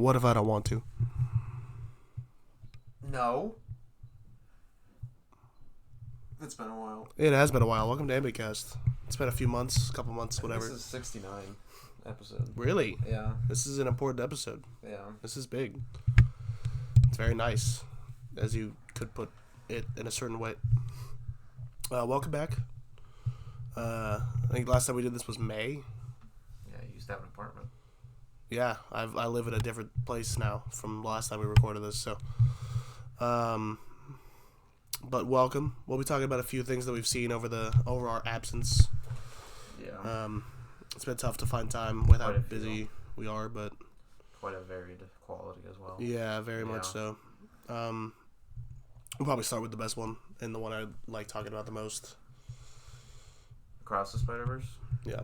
What if I don't want to? No. It's been a while. It has been a while. Welcome to AmityCast. It's been a few months, a couple months, whatever. This is 69 episode. Really? Yeah. This is an important episode. Yeah. This is big. It's very nice, as you could put it in a certain way. Welcome back. I think last time we did this was May. Yeah, you used to have an apartment. Yeah, I live in a different place now from last time we recorded this. So, but welcome. We'll be talking about a few things that we've seen over our absence. Yeah. It's been tough to find time with how Quite a busy we are, but quite a varied quality as well. yeah, very much so. We'll probably start with the best one and the one I like talking about the most. Across the Spider-Verse? Yeah.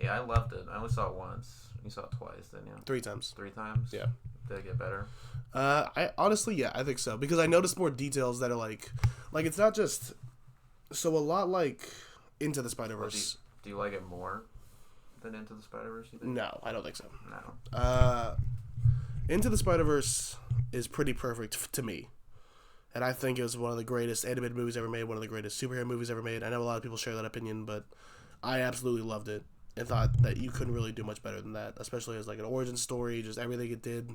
Yeah, I loved it. I only saw it once. You saw it twice, didn't you? 3 times. 3 times? Yeah. Did it get better? I honestly, yeah, I think so, because I noticed more details that are like it's not just so a lot like Into the Spider-Verse. Do you like it more than Into the Spider-Verse, you think? No, I don't think so. No. Into the Spider-Verse is pretty perfect to me. And I think it was one of the greatest animated movies ever made, one of the greatest superhero movies ever made. I know a lot of people share that opinion, but I absolutely loved it and thought that you couldn't really do much better than that, especially as like an origin story, just everything it did.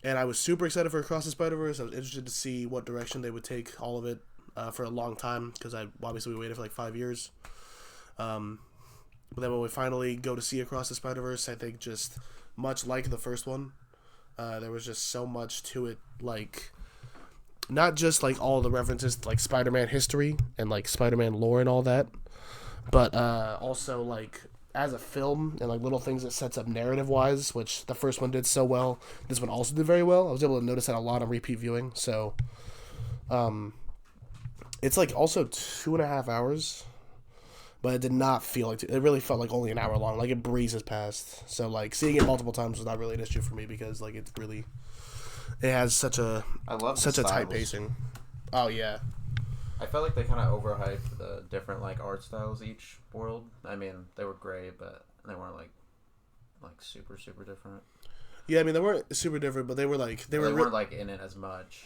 And I was super excited for Across the Spider-Verse. I was interested to see what direction they would take all of it for a long time, because we waited for like 5 years. But then when we finally go to see Across the Spider-Verse, I think just much like the first one, there was just so much to it, like not just like all the references to like Spider-Man history and like Spider-Man lore and all that, but also like as a film and like little things it sets up narrative-wise, which the first one did so well. This one also did very well. I was able to notice that a lot on repeat viewing. So it's like also 2.5 hours, but it did not feel like it really felt like only an hour long. Like it breezes past. So like seeing it multiple times was not really an issue for me, because like it has such a tight pacing. Oh yeah. I felt like they kind of overhyped the different like art styles each world. I mean, they were great, but they weren't like super different. Yeah, I mean they weren't super different, but they weren't like in it as much.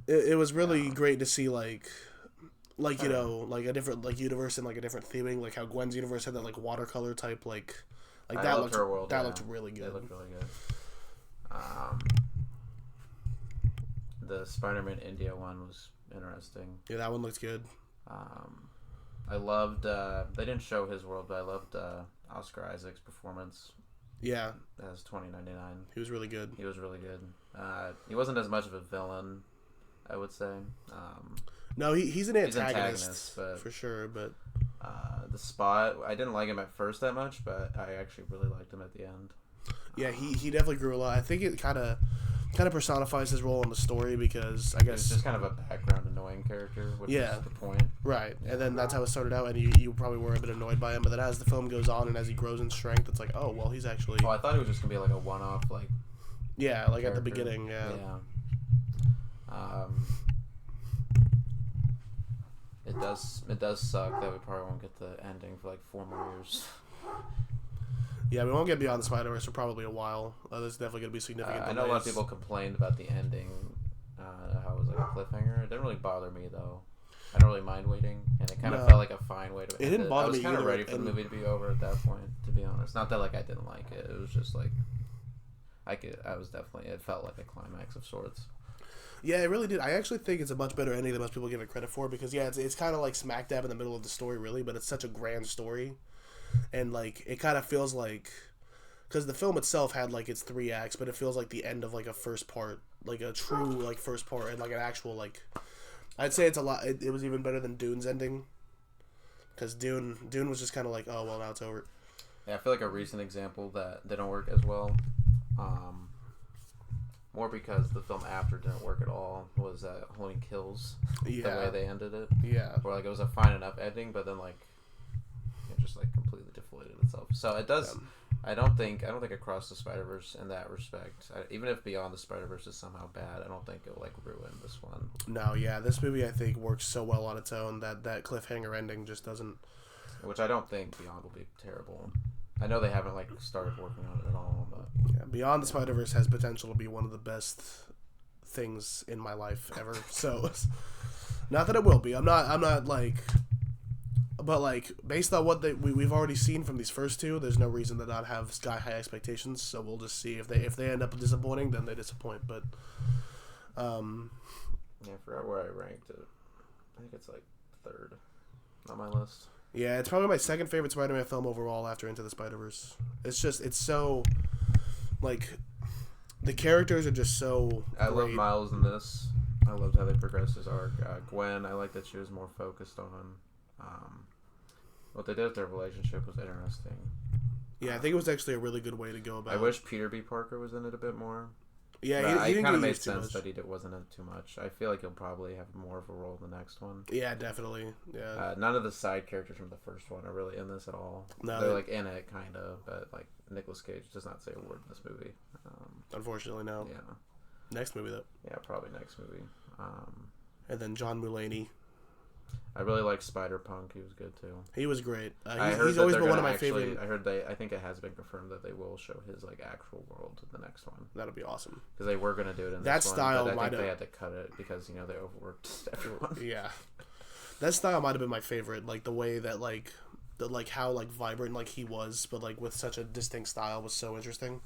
It was really great to see like you know, like a different like universe and like a different theming, like how Gwen's universe had that like watercolor type like that looked her world, that looked really good. It looked really good. The Spider-Man India one was interesting. Yeah, that one looked good. I loved they didn't show his world, but I loved Oscar Isaac's performance. Yeah, as 2099. He was really good. He wasn't as much of a villain, I would say. No, he's an antagonist but, for sure. But the Spot, I didn't like him at first that much, but I actually really liked him at the end. Yeah, he definitely grew a lot. I think it kind of personifies his role in the story, because I guess it's just kind of a background annoying character, which is the point. Right, and then that's how it started out, and you probably were a bit annoyed by him, but then as the film goes on and as he grows in strength, it's like, oh, well, he's actually... Oh, I thought it was just going to be like a one-off, like... Yeah, like character. At the beginning, yeah. It does suck that we probably won't get the ending for like 4 more years. Yeah, we won't get beyond the Spider-Verse for probably a while. There's definitely going to be significant I know a lot of people complained about the ending, how it was like a cliffhanger. It didn't really bother me, though. I don't really mind waiting, and it kind of felt like a fine way to end it. It didn't bother me either. I was kind of ready for the movie to be over at that point, to be honest. Not that like I didn't like it. It was just like it felt like a climax of sorts. Yeah, it really did. I actually think it's a much better ending than most people give it credit for, because yeah, it's kind of like smack dab in the middle of the story, really, but it's such a grand story. And like it kind of feels like, because the film itself had like its 3 acts, but it feels like the end of like a first part, like a true like first part, and like an actual like, I'd say it's a lot. It was even better than Dune's ending, because Dune was just kind of like, oh well, now it's over. Yeah, I feel like a recent example that didn't work as well, more because the film after didn't work at all, was Halloween Kills. Yeah. The way they ended it. Yeah. Where like it was a fine enough ending, but then like it just like completely deflated itself. So it does. Yeah. I don't think Across the Spider-Verse in that respect. Even if Beyond the Spider-Verse is somehow bad, I don't think it'll like ruin this one. No, yeah, this movie I think works so well on its own that cliffhanger ending just doesn't. Which I don't think Beyond will be terrible. I know they haven't like started working on it at all, but yeah, Beyond the Spider-Verse has potential to be one of the best things in my life ever. So, not that it will be. I'm not like, but like based on what we've already seen from these first two, there's no reason to not have sky high expectations. So we'll just see if they end up disappointing, then they disappoint. But, yeah, I forgot where I ranked it. I think it's like third on my list. Yeah, it's probably my second favorite Spider-Man film overall after Into the Spider-Verse. It's so, like, the characters are just so I great. love Miles in this. I loved how they progressed his arc. Gwen, I like that she was more focused on. What they did with their relationship was interesting. Yeah, I think it was actually a really good way to go about it. I wish Peter B. Parker was in it a bit more. Yeah, he it kind of made used too sense much. that he wasn't in it too much. I feel like he'll probably have more of a role in the next one. Yeah, definitely. Yeah. None of the side characters from the first one are really in this at all. No, they're like in it, kind of, but like Nicolas Cage does not say a word in this movie. Unfortunately, no. Yeah. Next movie though. Yeah, probably next movie. And then John Mulaney. I really like Spider-Punk. He was good too. He was great. He's always been one of my favorite. I think it has been confirmed that they will show his like actual world in the next one. That'll be awesome. Because they were gonna do it in that this style one, but I might think have. they had to cut it because they overworked everyone. Yeah, that style might have been my favorite. Like the way that how like vibrant like he was, but like with such a distinct style was so interesting.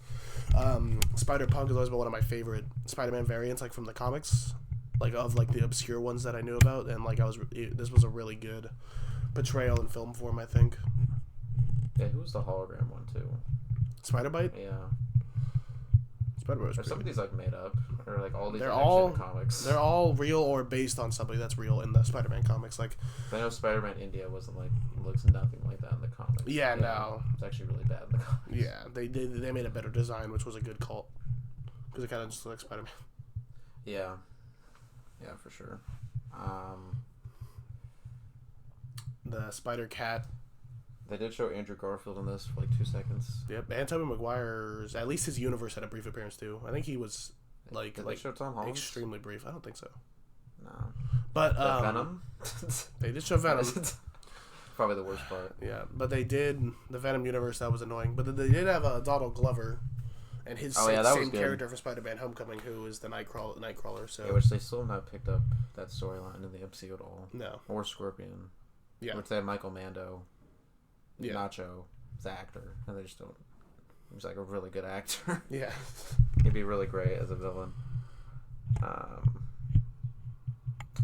Spider-Punk has always been one of my favorite Spider-Man variants, like from the comics. Like of like the obscure ones that I knew about, and like this was a really good portrayal in film form, I think. Yeah, who was the hologram one too? Spider-Bite? Yeah. Spider-Bite. Are some of these like made up, or like all these they're are all actually in the comics? They're all real or based on something that's real in the Spider-Man comics. Like I know Spider-Man India wasn't looks nothing like that in the comics. Yeah, no. It's actually really bad in the comics. Yeah, they made a better design, which was a good call, because it kind of just looks like Spider-Man. Yeah. Yeah, for sure. The Spider-Cat. They did show Andrew Garfield in this for like 2 seconds. Yep, and Tobey Maguire's, at least his universe had a brief appearance too. I think he was Did they show Tom Holland? extremely brief. I don't think so. No. But Venom? they did show Venom. Probably the worst part. Yeah, but they did the Venom universe. That was annoying. But they did have Donald Glover, and his same character for Spider-Man: Homecoming, who is the Nightcrawler. So yeah, which they still have not picked up that storyline in the MCU at all. No. Or Scorpion. Yeah. Which they have Michael Mando, Yeah. Nacho, the actor, and they just don't. He's like a really good actor. Yeah. He'd be really great as a villain.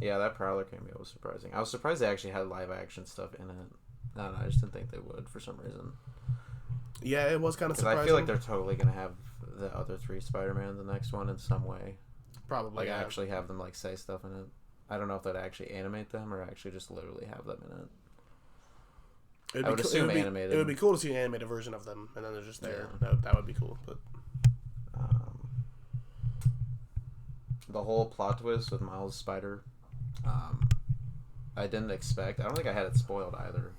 Yeah, that Prowler cameo was surprising. I was surprised they actually had live action stuff in it. I don't know, I just didn't think they would for some reason. Yeah, it was kind of surprising. I feel like they're totally gonna have the other three Spider-Man the next one in some way. Probably. Like actually have them like say stuff in it. I don't know if they'd actually animate them or actually just literally have them in it. I would assume animated. It would be cool to see an animated version of them, and then they're just there. Yeah. That would be cool. But the whole plot twist with Miles Spider, I didn't expect. I don't think I had it spoiled either.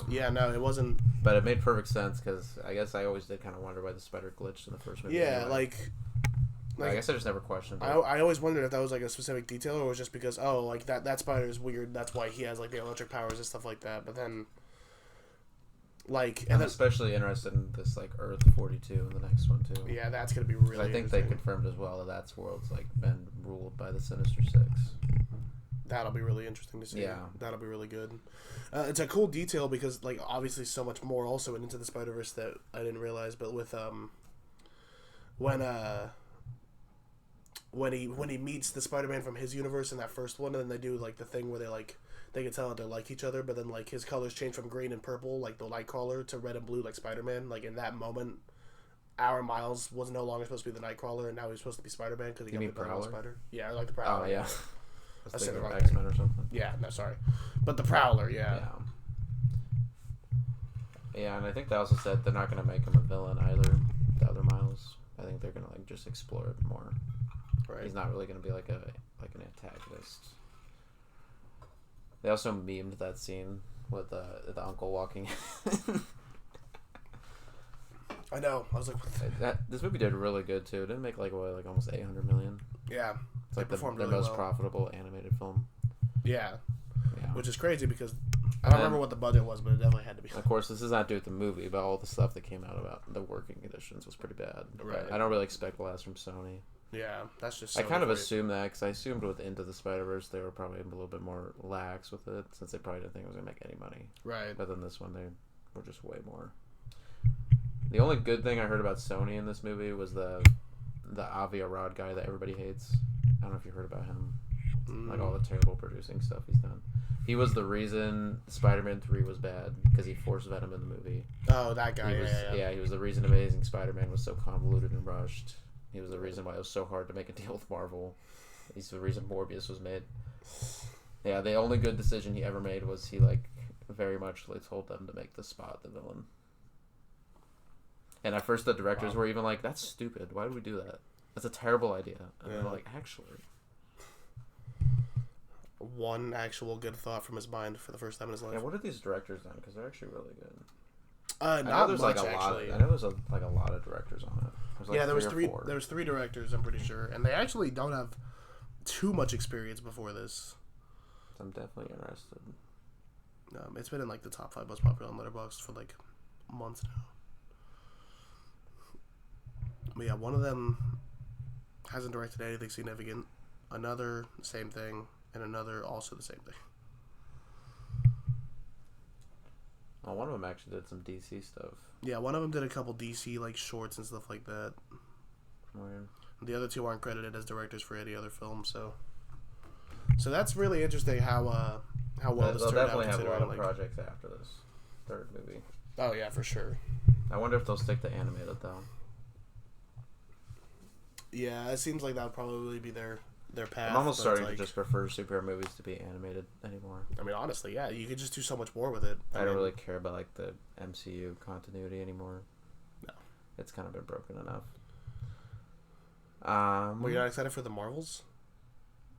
Yeah, no, it wasn't. But it made perfect sense because I guess I always did kind of wonder why the spider glitched in the first movie. Yeah, anyway. like I guess I just never questioned it. I always wondered if that was like a specific detail or it was just because like that spider is weird. That's why he has like the electric powers and stuff like that. But then. I'm especially interested in this like Earth 42 in the next one too. Yeah, that's gonna be really. I think they confirmed as well that world's like been ruled by the Sinister Six. That'll be really interesting to see. Yeah, that'll be really good. It's a cool detail because like obviously so much more also Into the Spider-Verse that I didn't realize. But with when he meets the Spider-Man from his universe in that first one, and then they do like the thing where they can tell that they like each other, but then like his colors change from green and purple, like the Nightcrawler, to red and blue, like Spider-Man. Like in that moment, our Miles was no longer supposed to be the Nightcrawler, and now he's supposed to be Spider-Man because he got the Prowler Spider. Yeah, I like the Prowler. Oh yeah, I said it X-Men or something. Yeah, no, sorry, but the Prowler, yeah. Yeah, and I think they also said they're not going to make him a villain either. The other Miles, I think they're going to like just explore it more. Right. He's not really going to be like an antagonist. They also memed that scene with the uncle walking. I know. I was like, this movie did really good too. It didn't make like almost $800 million. Yeah, it's like the really most well. profitable animated film. Yeah, which is crazy because I don't remember what the budget was, but it definitely had to be. Of course, this is not due to the movie, but all the stuff that came out about the working conditions was pretty bad. Right. I don't really expect less from Sony. Yeah, that's just. I kind of assumed that because I assumed with Into the Spider-Verse they were probably a little bit more lax with it since they probably didn't think it was gonna make any money. Right. But then this one they were just way more. The only good thing I heard about Sony in this movie was the Avi Arad guy that everybody hates. I don't know if you heard about him. Like all the terrible producing stuff he's done. He was the reason Spider-Man 3 was bad because he forced Venom in the movie. Oh, that guy. Yeah, he was the reason Amazing Spider-Man was so convoluted and rushed. He was the reason why it was so hard to make a deal with Marvel. He's the reason Morbius was made. Yeah, the only good decision he ever made was he very much told them to make the Spot the villain. And at first the directors were even like, "That's stupid. Why would we do that? That's a terrible idea." And they're like, "Actually." One actual good thought from his mind for the first time in his life. Yeah, what have these directors done? Because they're actually really good. Not much, actually. I know there's a lot of directors on it. There was three. There was 3 directors, I'm pretty sure, and they actually don't have too much experience before this. I'm definitely interested. It's been in the top 5 most popular on Letterboxd for months now. But yeah, one of them hasn't directed anything significant. Another, same thing. And another, also the same thing. Well, one of them actually did some DC stuff. Yeah, one of them did a couple DC shorts and stuff like that. Weird. The other 2 aren't credited as directors for any other film, so that's really interesting how well this turned out. They'll definitely have a lot of projects after this 3rd movie. Oh yeah, for sure. I wonder if they'll stick to animated though. Yeah, it seems like that would probably be their path. I'm almost starting to just prefer superhero movies to be animated anymore. I mean, honestly, yeah, you could just do so much more with it. I don't really care about the MCU continuity anymore. No, it's kind of been broken enough. Well, you're not excited for the Marvels?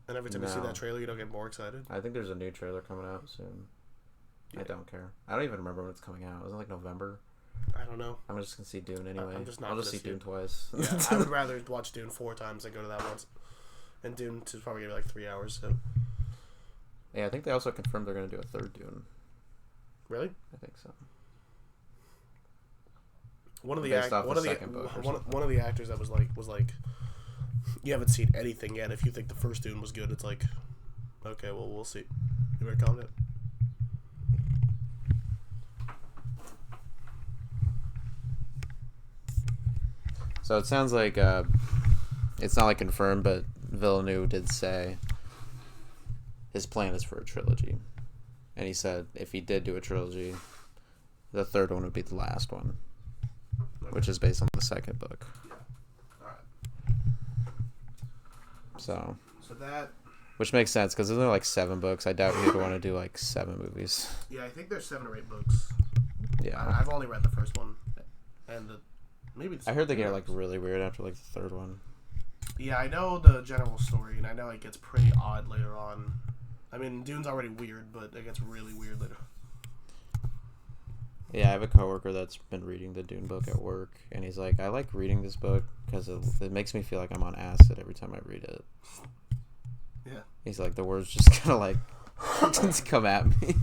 And every time you see that trailer, you don't get more excited? I think there's a new trailer coming out soon. Yeah. I don't care. I don't even remember when it's coming out. Isn't it November? I don't know. I'm just gonna see Dune anyway. I'll just see Dune twice. Yeah, I would rather watch Dune 4 times than go to that once. And Dune is probably gonna be 3 hours. So. Yeah, I think they also confirmed they're gonna do a 3rd Dune. Really? I think so. One of the actors that was like, you haven't seen anything yet. If you think the first Dune was good, it's like, okay, well, we'll see. You better calm down. So it sounds like it's not confirmed, but Villeneuve did say his plan is for a trilogy, and he said if he did do a trilogy, the 3rd one would be the last one, which is based on the 2nd book. Yeah. All right. So that. Which makes sense because there's only 7 books. I doubt he'd want to do 7 movies. Yeah, I think there's 7 or 8 books. Yeah. I've only read the first one, and I heard they get really weird after the 3rd one. Yeah, I know the general story, and I know it gets pretty odd later on. I mean, Dune's already weird, but it gets really weird later. Yeah, I have a coworker that's been reading the Dune book at work, and he's like, I like reading this book because it makes me feel like I'm on acid every time I read it. Yeah. He's like, the words just kind of come at me.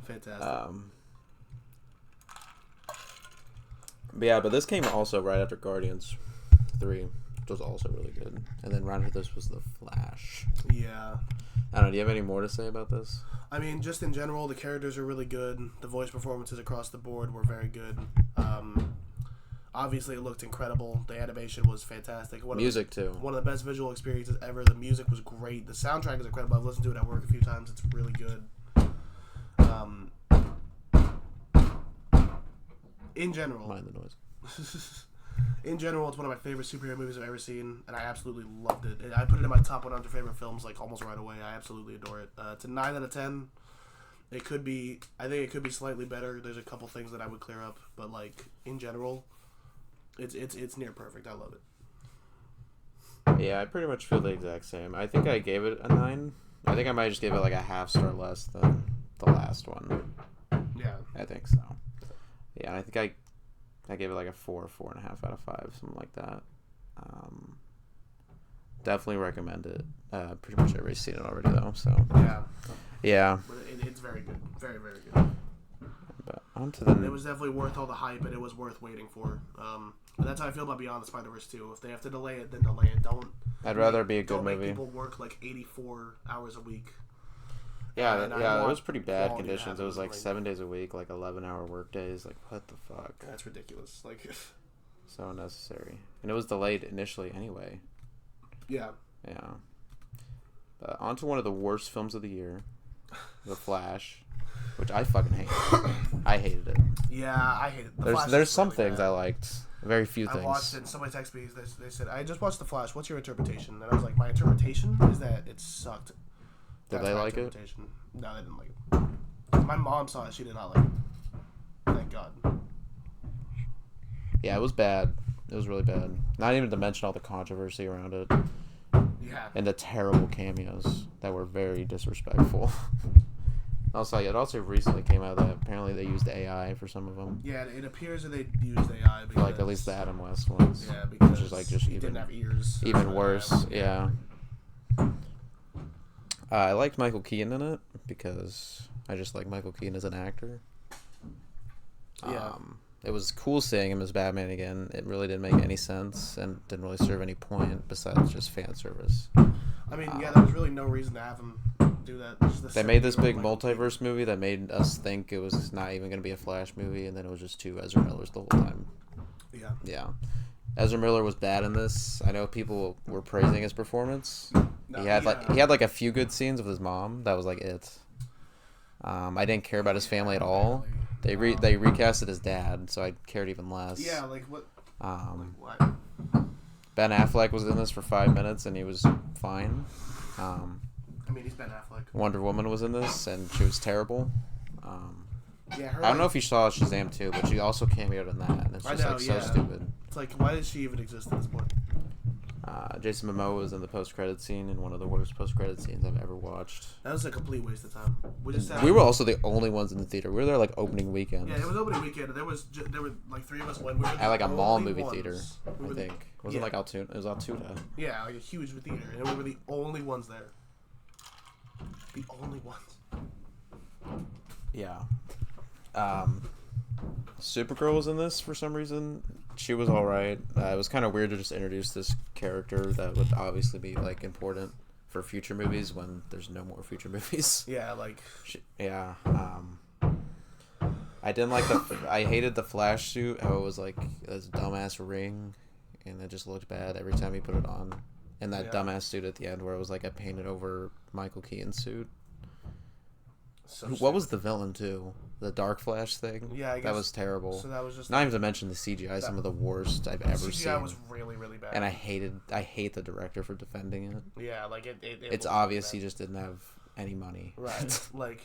Fantastic. But this came also right after Guardians 3, which was also really good. And then right after this was The Flash. Yeah. I don't know, do you have any more to say about this? I mean, just in general, the characters are really good. The voice performances across the board were very good. Obviously, it looked incredible. The animation was fantastic. Music, too. One of the best visual experiences ever. The music was great. The soundtrack is incredible. I've listened to it at work a few times. It's really good. In general... Mind the noise. In general, it's one of my favorite superhero movies I've ever seen, and I absolutely loved it. I put it in my top 100 favorite films almost right away. I absolutely adore it. It's a 9 out of 10. I think it could be slightly better. There's a couple things that I would clear up, but in general, it's near perfect. I love it. Yeah, I pretty much feel the exact same. I think I gave it a 9. I think I might just give it a half star less than the last one. Yeah. I think so. Yeah, I think I gave it a 4.5 out of 5, something like that. Definitely recommend it. Pretty much everybody's seen it already though. So yeah. But it's very good, very very good. But on to the. It was definitely worth all the hype, and it was worth waiting for. And that's how I feel about Beyond the Spider-Verse too. If they have to delay it, then delay it. Don't. I'd rather it be a good don't movie. Make people work like 84 hours a week. Yeah, it was pretty bad conditions. It was like 7 days a week, like 11-hour work days. Like, what the fuck? That's ridiculous. Like, so unnecessary. And it was delayed initially anyway. Yeah. Yeah. But on to one of the worst films of the year, The Flash, which I fucking hate. I hated it. Yeah, I hated it. There's some really things bad. I liked. Very few things. I watched it and somebody texted me. They said, I just watched The Flash. What's your interpretation? And I was like, my interpretation is that it sucked. Did they like it? No, they didn't like it. My mom saw it. She did not like it. Thank God. Yeah, it was bad. It was really bad. Not even to mention all the controversy around it. Yeah. And the terrible cameos that were very disrespectful. It also recently came out that apparently they used AI for some of them. Yeah, it appears that they used AI because, like at least the Adam West ones. Yeah, because which is like just he didn't have ears. Even worse. Yeah. I liked Michael Keaton in it because I just like Michael Keaton as an actor. Yeah. It was cool seeing him as Batman again. It really didn't make any sense and didn't really serve any point besides just fan service. I mean, yeah, there was really no reason to have him do that. They made this big multiverse movie that made us think it was not even going to be a Flash movie, and then it was just two Ezra Millers the whole time. Yeah. Yeah. Ezra Miller was bad in this. I know people were praising his performance. No, he had like a few good scenes with his mom. That was like it. I didn't care about his family at all. They recasted his dad, so I cared even less. Yeah, like what? Like what? Ben Affleck was in this for 5 minutes, and he was fine. I mean, he's Ben Affleck. Wonder Woman was in this, and she was terrible. Yeah, I don't know if you saw Shazam 2, but she also cameoed in that, and it's just so stupid. It's like, why does she even exist at this point? Jason Momoa was in the post-credit scene in one of the worst post-credit scenes I've ever watched. That was a complete waste of time. We were also the only ones in the theater. We were there like opening weekend. Yeah, it was opening weekend. There were like three of us when we were at like a mall movie theater. I think was it like Altoona? It was Altoona. Yeah, like a huge theater, and we were the only ones there. The only ones. Yeah. Supergirl was in this for some reason. She was alright. It was kind of weird to just introduce this character that would obviously be like important for future movies when there's no more future movies. Yeah, like I didn't like I hated the Flash suit. How it was like this dumbass ring, and it just looked bad every time he put it on. And that dumbass suit at the end where it was like a painted over Michael Keaton suit. What was the villain too? The Dark Flash thing? Yeah, I guess. That was terrible. So that was just not even to mention the CGI, some of the worst I've ever seen. CGI was really, really bad. And I hate the director for defending it. Yeah, like it's obvious he just didn't have any money. Right. like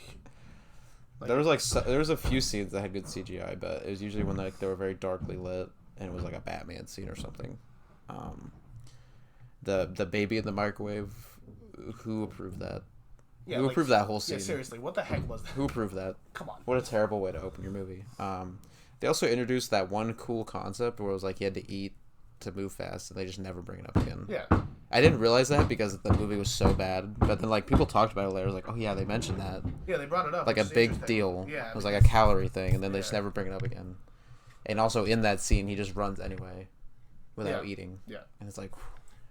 there was a few scenes that had good CGI, but it was usually when like they were very darkly lit and it was like a Batman scene or something. The baby in the microwave, who approved that? Yeah, who approved that whole scene? Yeah, seriously, what the heck was that? Who approved that? Come on. What a terrible way to open your movie. They also introduced that one cool concept where it was like he had to eat to move fast, and they just never bring it up again. Yeah. I didn't realize that because the movie was so bad, but then like people talked about it later. I was like, oh yeah, they mentioned that. Yeah, they brought it up. Like a big deal. Yeah. It was like a calorie thing, and then they just never bring it up again. And also in that scene, he just runs anyway, without eating. Yeah. And it's like.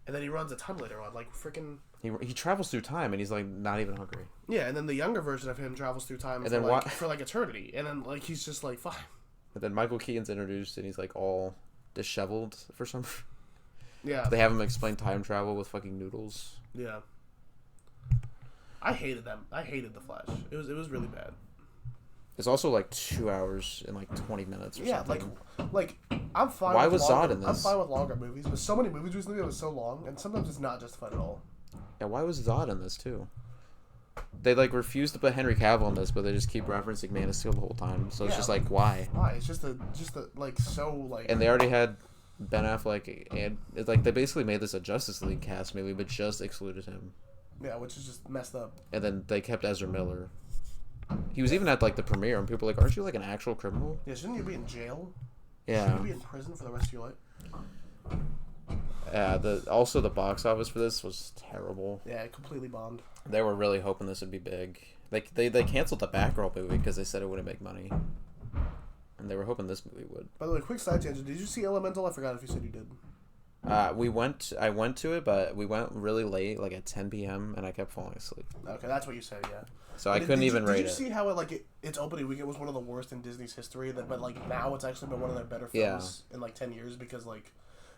And then he runs a ton later on, like freaking. He travels through time, and he's like not even hungry. Yeah, and then the younger version of him travels through time and for like eternity, and then like he's just like fine. And then Michael Keaton's introduced, and he's like all disheveled for some. Yeah. They have him explain time travel with fucking noodles. Yeah. I hated them. I hated the Flash. It was really bad. It's also like 2 hours and like 20 minutes or something. like I'm fine. Why was Zod in this? I'm fine with longer movies, but so many movies recently that was so long, and sometimes it's not justified at all. Yeah, why was Zod in this too? They like refused to put Henry Cavill in this, but they just keep referencing Man of Steel the whole time. So it's just like why? Why? It's just like so like. And they already had Ben Affleck, and it's like they basically made this a Justice League cast movie, but just excluded him. Yeah, which is just messed up. And then they kept Ezra Miller. He was even at like the premiere, and people were like, "Aren't you like an actual criminal?" Yeah, shouldn't you be in jail? Yeah. Shouldn't you be in prison for the rest of your life? Also the box office for this was terrible. Yeah, it completely bombed. They were really hoping this would be big. They canceled the Batgirl movie because they said it wouldn't make money, and they were hoping this movie would. By the way, quick side tangent. Did you see Elemental? I forgot if you said you did. I went to it, but we went really late, like at 10 p.m., and I kept falling asleep. Okay, that's what you said, yeah. So I couldn't even rate it. Did you see how its opening weekend was one of the worst in Disney's history? But like now it's actually been one of their better films in like 10 years because like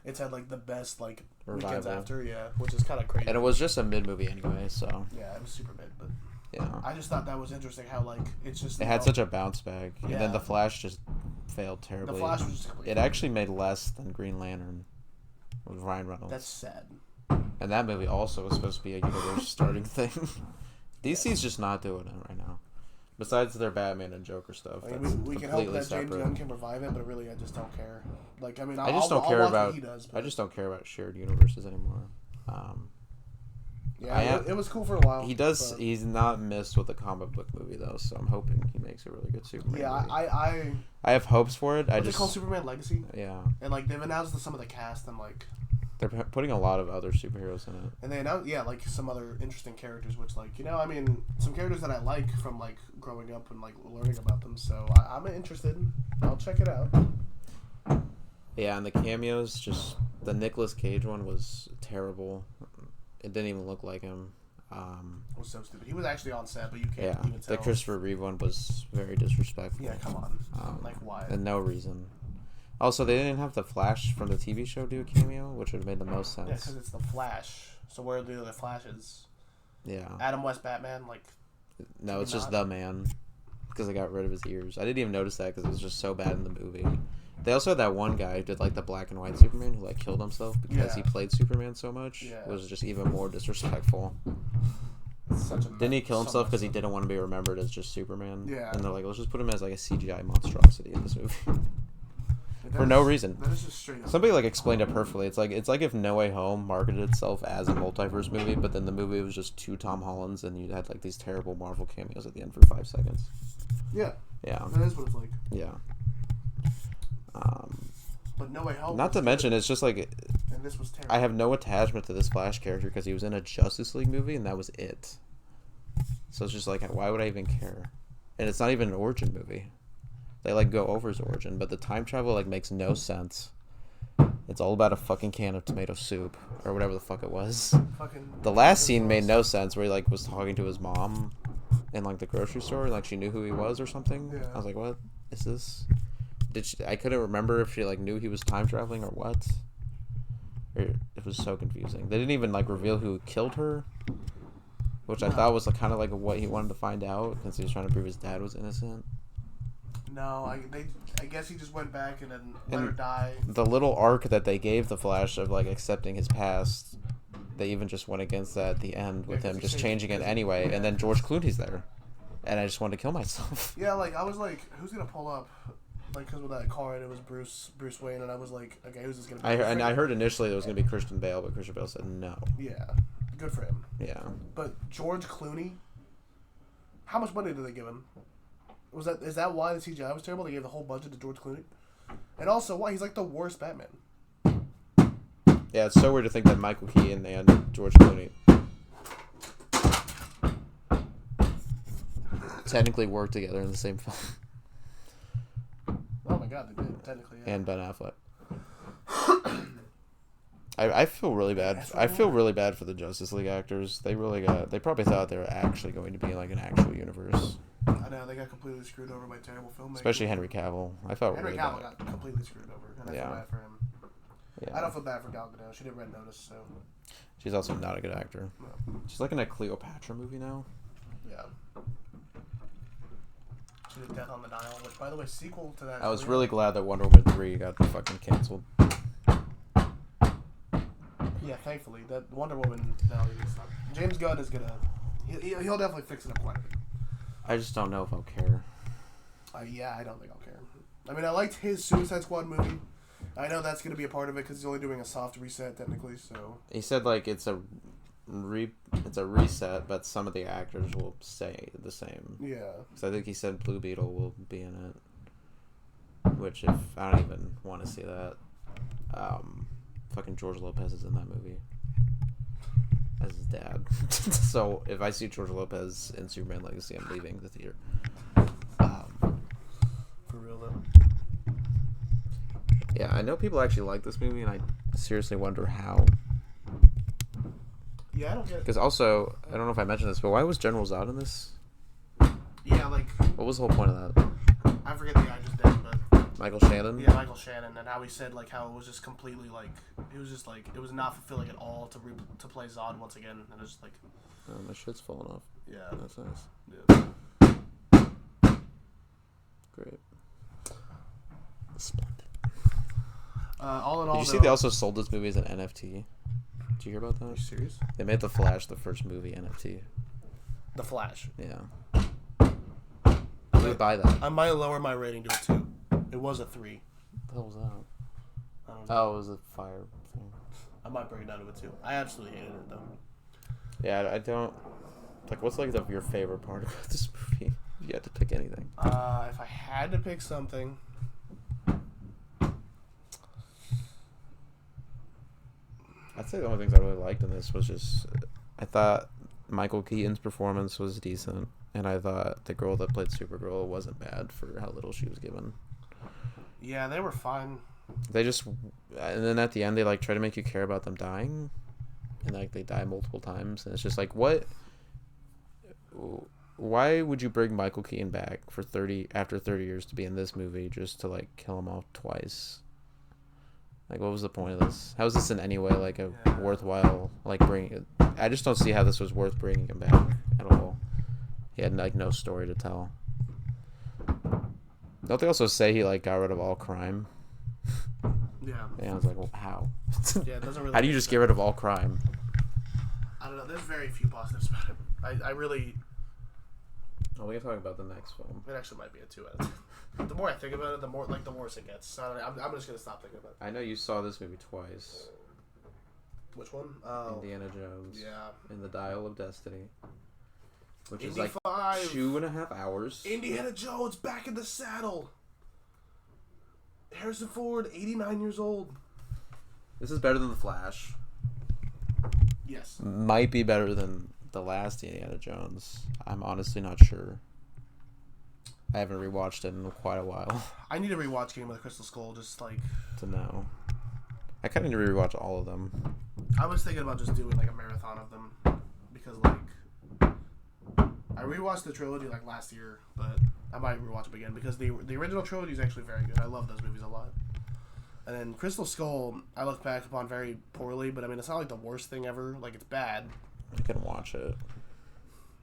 it's had like the best like weekends after, which is kind of crazy. And it was just a mid movie anyway, so yeah, it was super mid, but yeah, I just thought that was interesting how like it's just it had such a bounce back, and then the Flash just failed terribly. The Flash was just it actually made less than Green Lantern with Ryan Reynolds. That's sad. And that movie also was supposed to be a universe starting thing. DC's just not doing it right now. Besides their Batman and Joker stuff, I mean, we can hope that James Gunn can revive it, but really, I just don't care. Like, I mean, I just don't care about. I just don't care about shared universes anymore. It was cool for a while. He does. But he's not missed with a comic book movie though, so I'm hoping he makes a really good Superman. Yeah, movie. I have hopes for it. They call Superman Legacy. Yeah. And like they've announced some of the cast and like. They're putting a lot of other superheroes in it. And they announced, like some other interesting characters, which like I mean, some characters that I like from like growing up and like learning about them. So I'm interested. I'll check it out. Yeah, and the cameos, just the Nicolas Cage one was terrible. It didn't even look like him. It was so stupid. He was actually on set, but you can't even tell. The Christopher Reeve one was very disrespectful. Yeah, come on. Like why? And no reason. Also, they didn't have the Flash from the TV show do a cameo, which would have made the most sense. Yeah, because it's the Flash. So where are the other Flashes? Yeah. Adam West Batman, like. No, it's just the man. Because they got rid of his ears. I didn't even notice that because it was just so bad in the movie. They also had that one guy who did like the black and white Superman who like killed himself because he played Superman so much. Yeah. It was just even more disrespectful. Didn't he kill himself because he didn't want to be remembered as just Superman? Yeah. And they're like, let's just put him as like a CGI monstrosity in this movie. For no reason. That is just straight up. Somebody like explained it perfectly. It's like if No Way Home marketed itself as a multiverse movie, but then the movie was just two Tom Hollands, and you had like these terrible Marvel cameos at the end for 5 seconds. Yeah. Yeah. That is what it's like. Yeah. But No Way Home. Not to mention, it's just like. And this was terrible. I have no attachment to this Flash character because he was in a Justice League movie, and that was it. So it's just like, why would I even care? And it's not even an origin movie. They like go over his origin, but the time travel like makes no sense. It's all about a fucking can of tomato soup or whatever the fuck it was. The last scene made no sense where he like was talking to his mom in like the grocery store and like she knew who he was or something. Yeah. I was like, what is this? I couldn't remember if she like knew he was time traveling or what. It was so confusing. They didn't even like reveal who killed her, which I thought was like kind of like what he wanted to find out since he was trying to prove his dad was innocent. No, I guess he just went back and then let her die. The little arc that they gave the Flash of like accepting his past, they even just went against that at the end with him just changing it anyway, and then George Clooney's there, and I just wanted to kill myself. Yeah, like I was like, who's gonna pull up? Like, because with that car, and it was Bruce Wayne, and I was like, okay, who's this gonna be? I heard initially it was gonna be Christian Bale, but Christian Bale said no. Yeah, good for him. Yeah. But George Clooney, how much money did they give him? Is that why the CGI was terrible? They gave the whole budget to George Clooney? And also, why? He's like the worst Batman. Yeah, it's so weird to think that Michael Keaton and George Clooney technically worked together in the same film. Oh my god, they did, technically, yeah. And Ben Affleck. I feel really bad. I feel really bad for the Justice League actors. They probably thought they were actually going to be in like an actual universe. I know, they got completely screwed over by terrible filmmaking. Especially Henry Cavill. I felt Henry really Cavill bad. got completely screwed over, and I feel bad for him. Yeah. I don't feel bad for Gal Gadot. She did Red Notice, so. She's also not a good actor. No. She's like in a Cleopatra movie now. Yeah. She did Death on the Nile, which, by the way, sequel to that. I was really glad that Wonder Woman 3 got fucking canceled. Yeah, thankfully. That Wonder Woman, no, James Gunn is gonna. He'll definitely fix it up quite a bit. I just don't know if I'll care. Yeah, I don't think I'll care. I mean, I liked his Suicide Squad movie. I know that's going to be a part of it because he's only doing a soft reset technically. So he said like it's a reset, but some of the actors will stay the same. Yeah. So I think he said Blue Beetle will be in it, which if I don't even want to see that. fucking George Lopez is in that movie as his dad. So if I see George Lopez in Superman Legacy, I'm leaving the theater. For real though. Yeah, I know people actually like this movie, and I seriously wonder how. Yeah, I don't get it. Because also, I don't know if I mentioned this, but why was General Zod in this? Yeah, like... What was the whole point of that? I forget the guy just dead, but... Michael Shannon? Yeah, Michael Shannon, and how he said, like, how it was just completely, like... It was just, like, it was not fulfilling at all to play Zod once again, and it was just, like... Oh, my shit's falling off. Yeah. That's nice. Yeah. Great. Splendid. All in all, Did you see they also sold this movie as an NFT? Did you hear about that? Are you serious? They made The Flash the first movie NFT. The Flash. Yeah. I would buy that. I might lower my rating to a 2. It was a 3. What the hell was that? I don't know. Oh, it was a fire thing. I might bring it down to a 2. I absolutely hated it, though. Yeah, I don't... Like, what's, like, your favorite part about this movie? If you had to pick anything. If I had to pick something... I'd say the only things I really liked in this was just... I thought Michael Keaton's performance was decent, and I thought the girl that played Supergirl wasn't bad for how little she was given. Yeah, they were fine. They just... And then at the end, they, like, try to make you care about them dying. And, like, they die multiple times. And it's just like, what... Why would you bring Michael Keaton back for after 30 years to be in this movie just to, like, kill him off twice? Like, what was the point of this? How is this in any way, like, a worthwhile, like, bringing it? I just don't see how this was worth bringing him back at all. He had, like, no story to tell. Don't they also say he, like, got rid of all crime? Yeah. And I was like, well, how? Yeah, it doesn't really... How do you just get rid of all crime? I don't know. There's very few positives about it. I really... Oh, we can talk about the next film. It actually might be a 2 out of 10. The more I think about it, the worse it gets. So I'm just gonna stop thinking about it. I know you saw this movie twice. Which one? Oh, Indiana Jones. yeah. In the Dial of Destiny. Which is Indy like 2.5 hours. Indiana Jones back in the saddle. Harrison Ford, 89 years old. This is better than The Flash. Yes. Might be better than the last Indiana Jones. I'm honestly not sure. I haven't rewatched it in quite a while. I need to rewatch Game of the Crystal Skull, just like... to know. I kind of need to rewatch all of them. I was thinking about just doing like a marathon of them. Because like... I rewatched the trilogy like last year, but I might rewatch them again. Because the original trilogy is actually very good. I love those movies a lot. And then Crystal Skull, I look back upon very poorly, but I mean, it's not like the worst thing ever. Like, it's bad. I can watch it.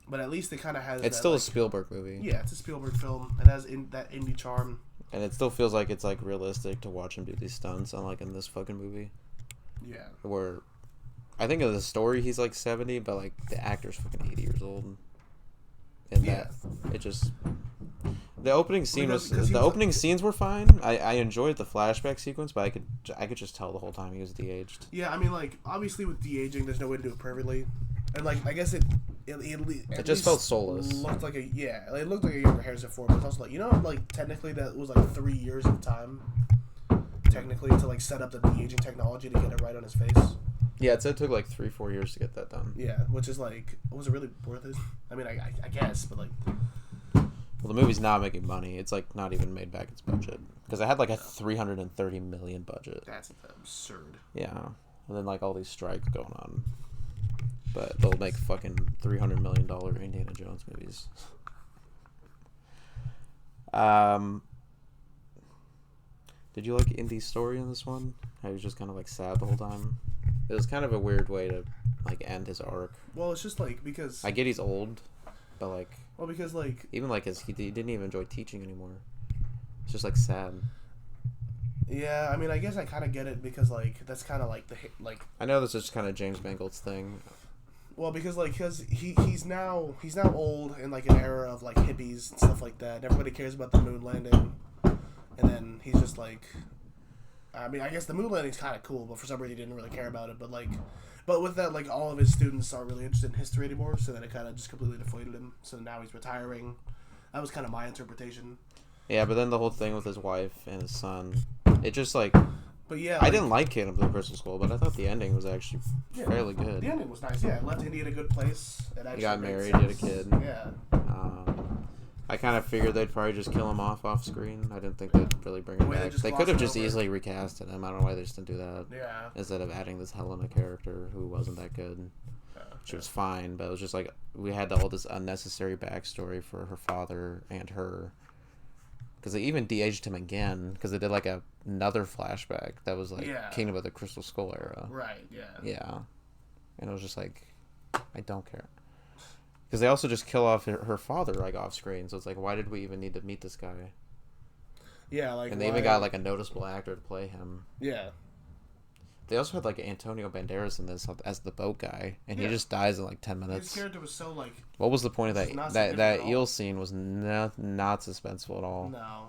But at least it kind of has... It's that, still like, a Spielberg movie. Yeah, it's a Spielberg film. It has that indie charm. And it still feels like it's, like, realistic to watch him do these stunts, unlike in this fucking movie. Yeah. Where... I think of the story, he's, like, 70, but, like, the actor's fucking 80 years old. And that... It just... The opening scene opening scenes were fine. I enjoyed the flashback sequence, but I could just tell the whole time he was de-aged. Yeah, I mean, like, obviously with de-aging, there's no way to do it perfectly. And, like, I guess it just felt soulless. Looked like it looked like a younger Harrison Ford, but it's also like, you know, like, technically that was like 3 years of time, technically, to like set up the de-aging technology to get it right on his face. Yeah, it said it took like 3-4 years to get that done. Yeah, which is like, was it really worth it? I mean, I guess, but like... Well, the movie's not making money. It's like not even made back its budget. Because it had like a $330 million budget. That's absurd. Yeah. And then like all these strikes going on. But they'll make fucking $300 million Indiana Jones movies. Did you like Indy's story in this one? How he was just kind of like sad the whole time? It was kind of a weird way to like end his arc. Well, it's just like, because... I get he's old, but like... Well, because like... Even like he didn't even enjoy teaching anymore. It's just like sad. Yeah, I mean, I guess I kind of get it, because like that's kind of like the like... I know this is just kind of James Mangold's thing. Well, because like he's now old in like an era of like hippies and stuff like that. Everybody cares about the moon landing, and then he's just like, I mean, I guess the moon landing's kind of cool, but for some reason he didn't really care about it. But with that, like, all of his students aren't really interested in history anymore, so then it kind of just completely deflated him. So now he's retiring. That was kind of my interpretation. Yeah, but then the whole thing with his wife and his son, it just like But yeah, I didn't like Cannibal the Crystal Skull, but I thought the ending was actually fairly good. The ending was nice. Yeah, it left Indy in a good place. He got married, he had a kid. Yeah. I kind of figured they'd probably just kill him off screen. I didn't think they'd really bring him back. They could have just easily recasted him. I don't know why they just didn't do that. Yeah. Instead of adding this Helena character who wasn't that good. She was fine, but it was just like we had all this unnecessary backstory for her father and her. Because they even de-aged him again, because they did like another flashback that was like Kingdom of the Crystal Skull era. Right, yeah. Yeah. And it was just like, I don't care. Because they also just kill off her father like off screen, so it's like, why did we even need to meet this guy? Yeah, like. And they even got like a noticeable actor to play him. Yeah. They also had like Antonio Banderas in this as the boat guy, and he just dies in like 10 minutes. His character was so like. What was the point of that? That eel scene was not suspenseful at all. No.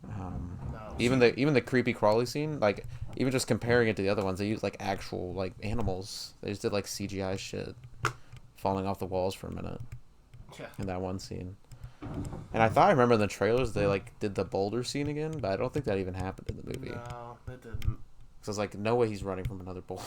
No. Even the creepy crawly scene, like even just comparing it to the other ones, they used like actual like animals. They just did like CGI shit, falling off the walls for a minute. Yeah. In that one scene. And I thought I remember in the trailers they like did the boulder scene again, but I don't think that even happened in the movie. No, it didn't. So it's like, no way he's running from another boulder.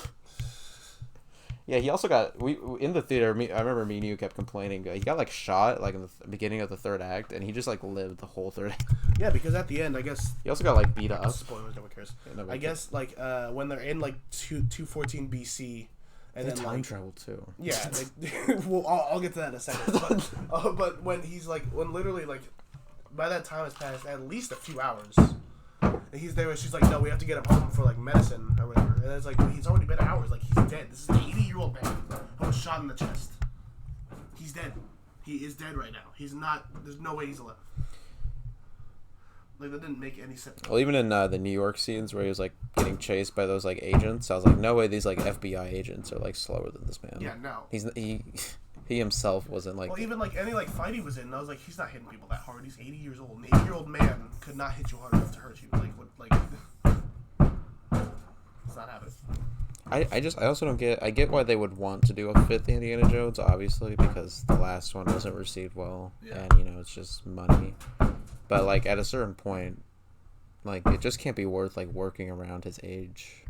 Yeah, he also got in the theater. I remember me and you kept complaining. He got like shot like in the beginning of the third act, and he just like lived the whole third act. Yeah, because at the end, I guess he also got like beat up. Spoilers, no one cares. Yeah, I guess like when they're in like 214 BC, and they then time like, travel too. Yeah, well, I'll get to that in a second. But when he's like, when literally like, by that time it's passed at least a few hours. And he's there, and she's like, "No, we have to get him home for like medicine or whatever." And it's like, he's already been hours. Like, he's dead. This is an 80-year-old man who was shot in the chest. He's dead. He is dead right now. He's not. There's no way he's alive. Like, that didn't make any sense. Well, even in the New York scenes where he was like getting chased by those like agents, I was like, "No way, these like FBI agents are like slower than this man." Yeah, no. He himself wasn't like. Well, even like any like fight he was in, I was like, he's not hitting people that hard. He's 80 years old. An 80-year-old man could not hit you hard enough to hurt you. Like, what? Like, it's not happening. I also don't get. I get why they would want to do a fifth Indiana Jones, obviously, because the last one wasn't received well, and it's just money. But like at a certain point, like it just can't be worth like working around his age.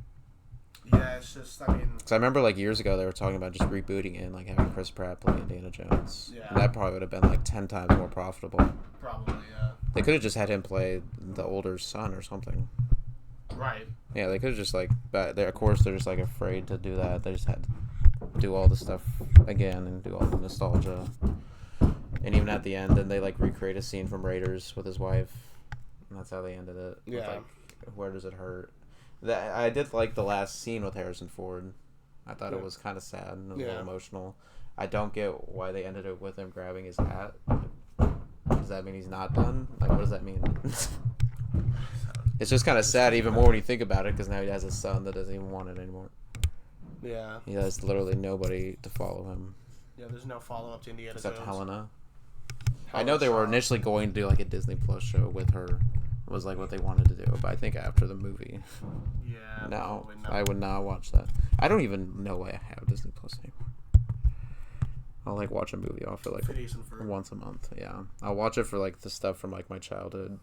Yeah, it's just, I mean... Because I remember, like, years ago, they were talking about just rebooting it and, like, having Chris Pratt play Indiana Jones. Yeah. And that probably would have been, like, 10 times more profitable. Probably, yeah. They could have just had him play the older son or something. Right. Yeah, they could have just, like... But of course, they're just, like, afraid to do that. They just had to do all the stuff again and do all the nostalgia. And even at the end, then they, like, recreate a scene from Raiders with his wife. And that's how they ended it. Yeah. With, like, where does it hurt? I did like the last scene with Harrison Ford. I thought it was kind of sad and a little emotional. I don't get why they ended it with him grabbing his hat. Does that mean he's not done? Like, what does that mean? It's just kind of sad, even more when you think about it, because now he has a son that doesn't even want it anymore. Yeah. He has literally nobody to follow him. Yeah, there's no follow-up to Indiana Except Jones. Helena. I know they were initially going to do like a Disney Plus show with her. Was like what they wanted to do, but I think after the movie, no, I would not watch that. I don't even know why I have Disney Plus anymore. I'll like watch a movie off for like once a month. Yeah, I'll watch it for like the stuff from like my childhood.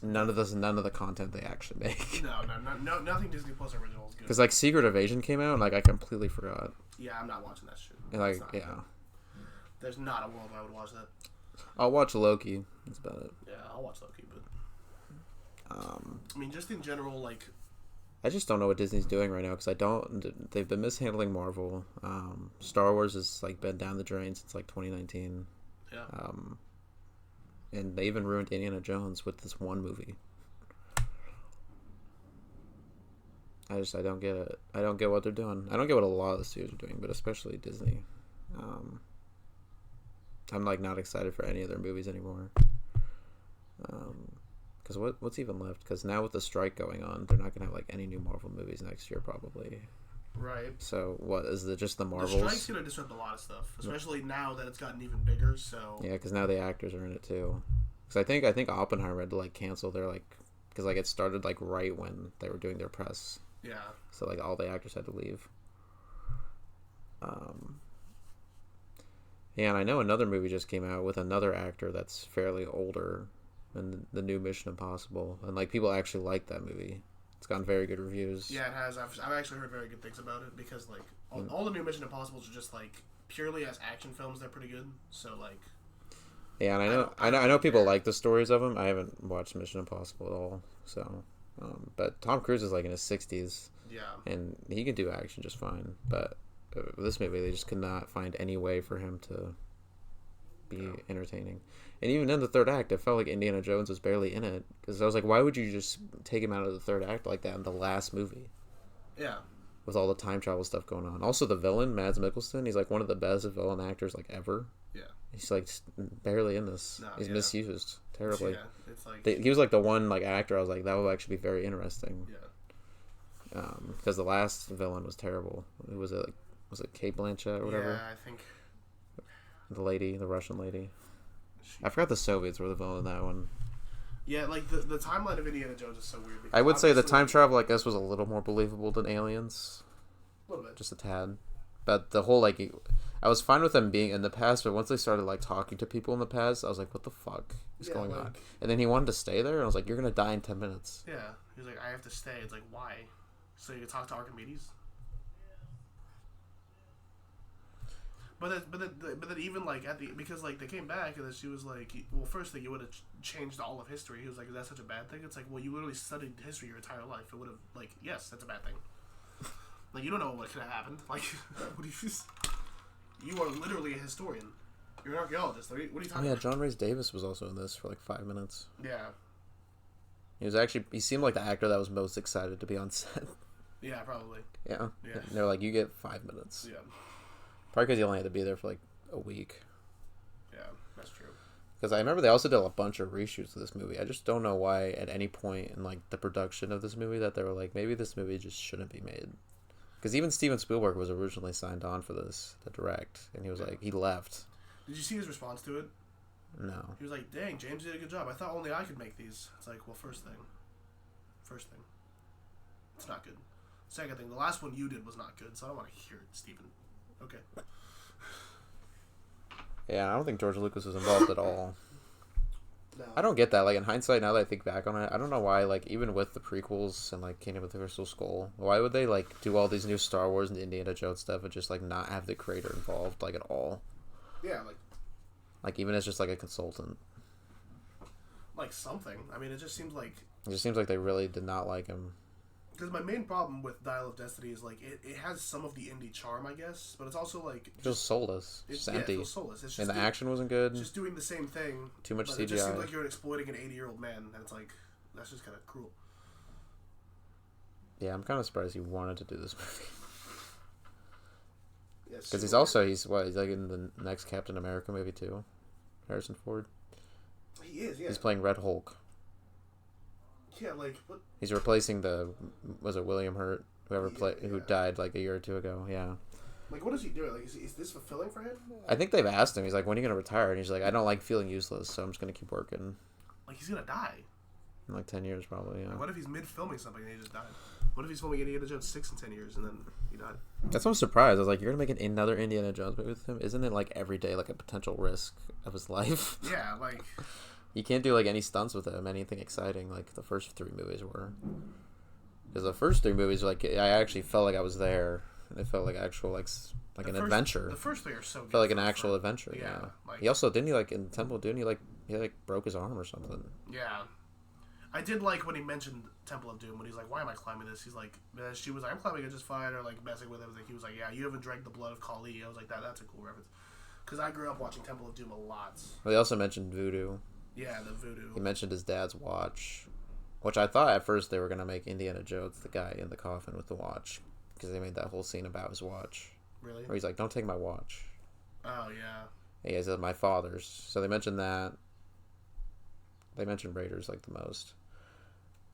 None of the content they actually make. No, nothing Disney Plus original is good. Because like Secret Invasion came out, and like I completely forgot. Yeah, I'm not watching that shit. And, like there's not a world where I would watch that. I'll watch Loki. That's about it. Yeah, I'll watch Loki, but I mean, just in general, like, I just don't know what Disney's doing right now because they've been mishandling Marvel. Star Wars has like been down the drain since like 2019. Yeah. And they even ruined Indiana Jones with this one movie. I don't get it. I don't get what they're doing. I don't get what a lot of the studios are doing, but especially Disney. I'm like not excited for any of their movies anymore. Because what's even left? Because now with the strike going on, they're not gonna have like any new Marvel movies next year probably. Right. So what is it? Just the Marvels? The strike's gonna disrupt a lot of stuff, especially now that it's gotten even bigger. So yeah, because now the actors are in it too. Because I think Oppenheimer had to like cancel their like because like it started like right when they were doing their press. Yeah. So like all the actors had to leave. Yeah, and I know another movie just came out with another actor that's fairly older than the new Mission Impossible, and like people actually like that movie. It's gotten very good reviews. Yeah, it has. I've actually heard very good things about it because like all the new Mission Impossibles are just like purely as action films. They're pretty good. So like. Yeah, and I know people like the stories of them. I haven't watched Mission Impossible at all. So, but Tom Cruise is like in his 60s. Yeah. And he can do action just fine. But this movie, they just could not find any way for him to be entertaining. And even in the third act, it felt like Indiana Jones was barely in it. Because I was like, why would you just take him out of the third act like that in the last movie? Yeah. With all the time travel stuff going on. Also, the villain, Mads Mikkelsen, he's like one of the best villain actors like ever. Yeah. He's like barely in this. No, he's misused terribly. Yeah, it's like he was like the one like actor I was like, that would actually be very interesting. Yeah. Because the last villain was terrible. It was it Kate Blanchett or whatever? Yeah, I think. The Russian lady. I forgot the Soviets were the villain in that one. Yeah, like the timeline of Indiana Jones is so weird. I would say the time travel, I guess, was a little more believable than Aliens. A little bit. Just a tad. But the whole, like, I was fine with them being in the past, but once they started, like, talking to people in the past, I was like, what the fuck is going on? And then he wanted to stay there, and I was like, you're going to die in 10 minutes. Yeah. He was like, I have to stay. It's like, why? So you can talk to Archimedes? But then even like because like they came back and then she was like, well, first thing, you would have changed all of history. He was like, is that such a bad thing? It's like, well, you literally studied history your entire life. It would have like, yes, that's a bad thing. Like, you don't know what could have happened. Like, what do you are literally a historian. You're an archaeologist. What are you talking about? John Rhys Davis was also in this for like 5 minutes. Yeah. He seemed like the actor that was most excited to be on set. Yeah, probably. Yeah. And they're like, you get 5 minutes. Yeah. Probably because he only had to be there for like a week. Yeah, that's true. Because I remember they also did a bunch of reshoots of this movie. I just don't know why at any point in like the production of this movie that they were like, maybe this movie just shouldn't be made. Because even Steven Spielberg was originally signed on for this to direct, and he was like, he left. Did you see his response to it? No. He was like, dang, James did a good job. I thought only I could make these. It's like, well, first thing. It's not good. Second thing, the last one you did was not good, so I don't want to hear it, Steven. Okay. Yeah, I don't think George Lucas was involved at all. No. I don't get that. Like, in hindsight, now that I think back on it, I don't know why, like, even with the prequels and, like, Kingdom of the Crystal Skull, why would they, like, do all these new Star Wars and Indiana Jones stuff and just, like, not have the creator involved, like, at all? Yeah, like, even as just, like, a consultant. Like, something. I mean, it just seems like... It just seems like they really did not like him. Because my main problem with Dial of Destiny is, like, it has some of the indie charm, I guess, but it's also, like... It feels soulless. It's empty. It feels soulless. It's just and the action wasn't good. It's just doing the same thing. Too much CGI. It just seems like you're exploiting an 80-year-old man, and it's like, that's just kind of cruel. Yeah, I'm kind of surprised he wanted to do this movie. Because he's like in the next Captain America movie too, Harrison Ford. He is, yeah. He's playing Red Hulk. Yeah, like what? He's replacing was it William Hurt, who died like a year or two ago? Yeah. Like, what is he doing? Like, is this fulfilling for him? I think they've asked him. He's like, when are you gonna retire? And he's like, I don't like feeling useless, so I'm just gonna keep working. Like, he's gonna die. In like 10 years, probably. Yeah. Like, what if he's mid-filming something and he just died? What if he's filming Indiana Jones 6 in 10 years and then he died? That's why I'm surprised. I was like, you're gonna make another Indiana Jones movie with him? Isn't it like every day like a potential risk of his life? Yeah, like. You can't do like any stunts with him, anything exciting like the first 3 movies were. Because the first 3 movies, like, I actually felt like I was there. And it felt like actual an adventure. The first 3 are so good. Felt like an actual adventure. Yeah. Like, he also didn't he like in Temple of Doom he broke his arm or something. Yeah. I did like when he mentioned Temple of Doom when he's like, why am I climbing this? He's like, she was like, I'm climbing it just fine, or like messing with everything. He was like, yeah, you haven't drank the blood of Kali. I was like, that's a cool reference. Because I grew up watching Temple of Doom a lot. Well, they also mentioned voodoo. Yeah, the voodoo. He mentioned his dad's watch, which I thought at first they were going to make Indiana Jones the guy in the coffin with the watch, because they made that whole scene about his watch. Really? Where he's like, don't take my watch. Oh, yeah. Yeah, he said, my father's. So they mentioned that. They mentioned Raiders like the most.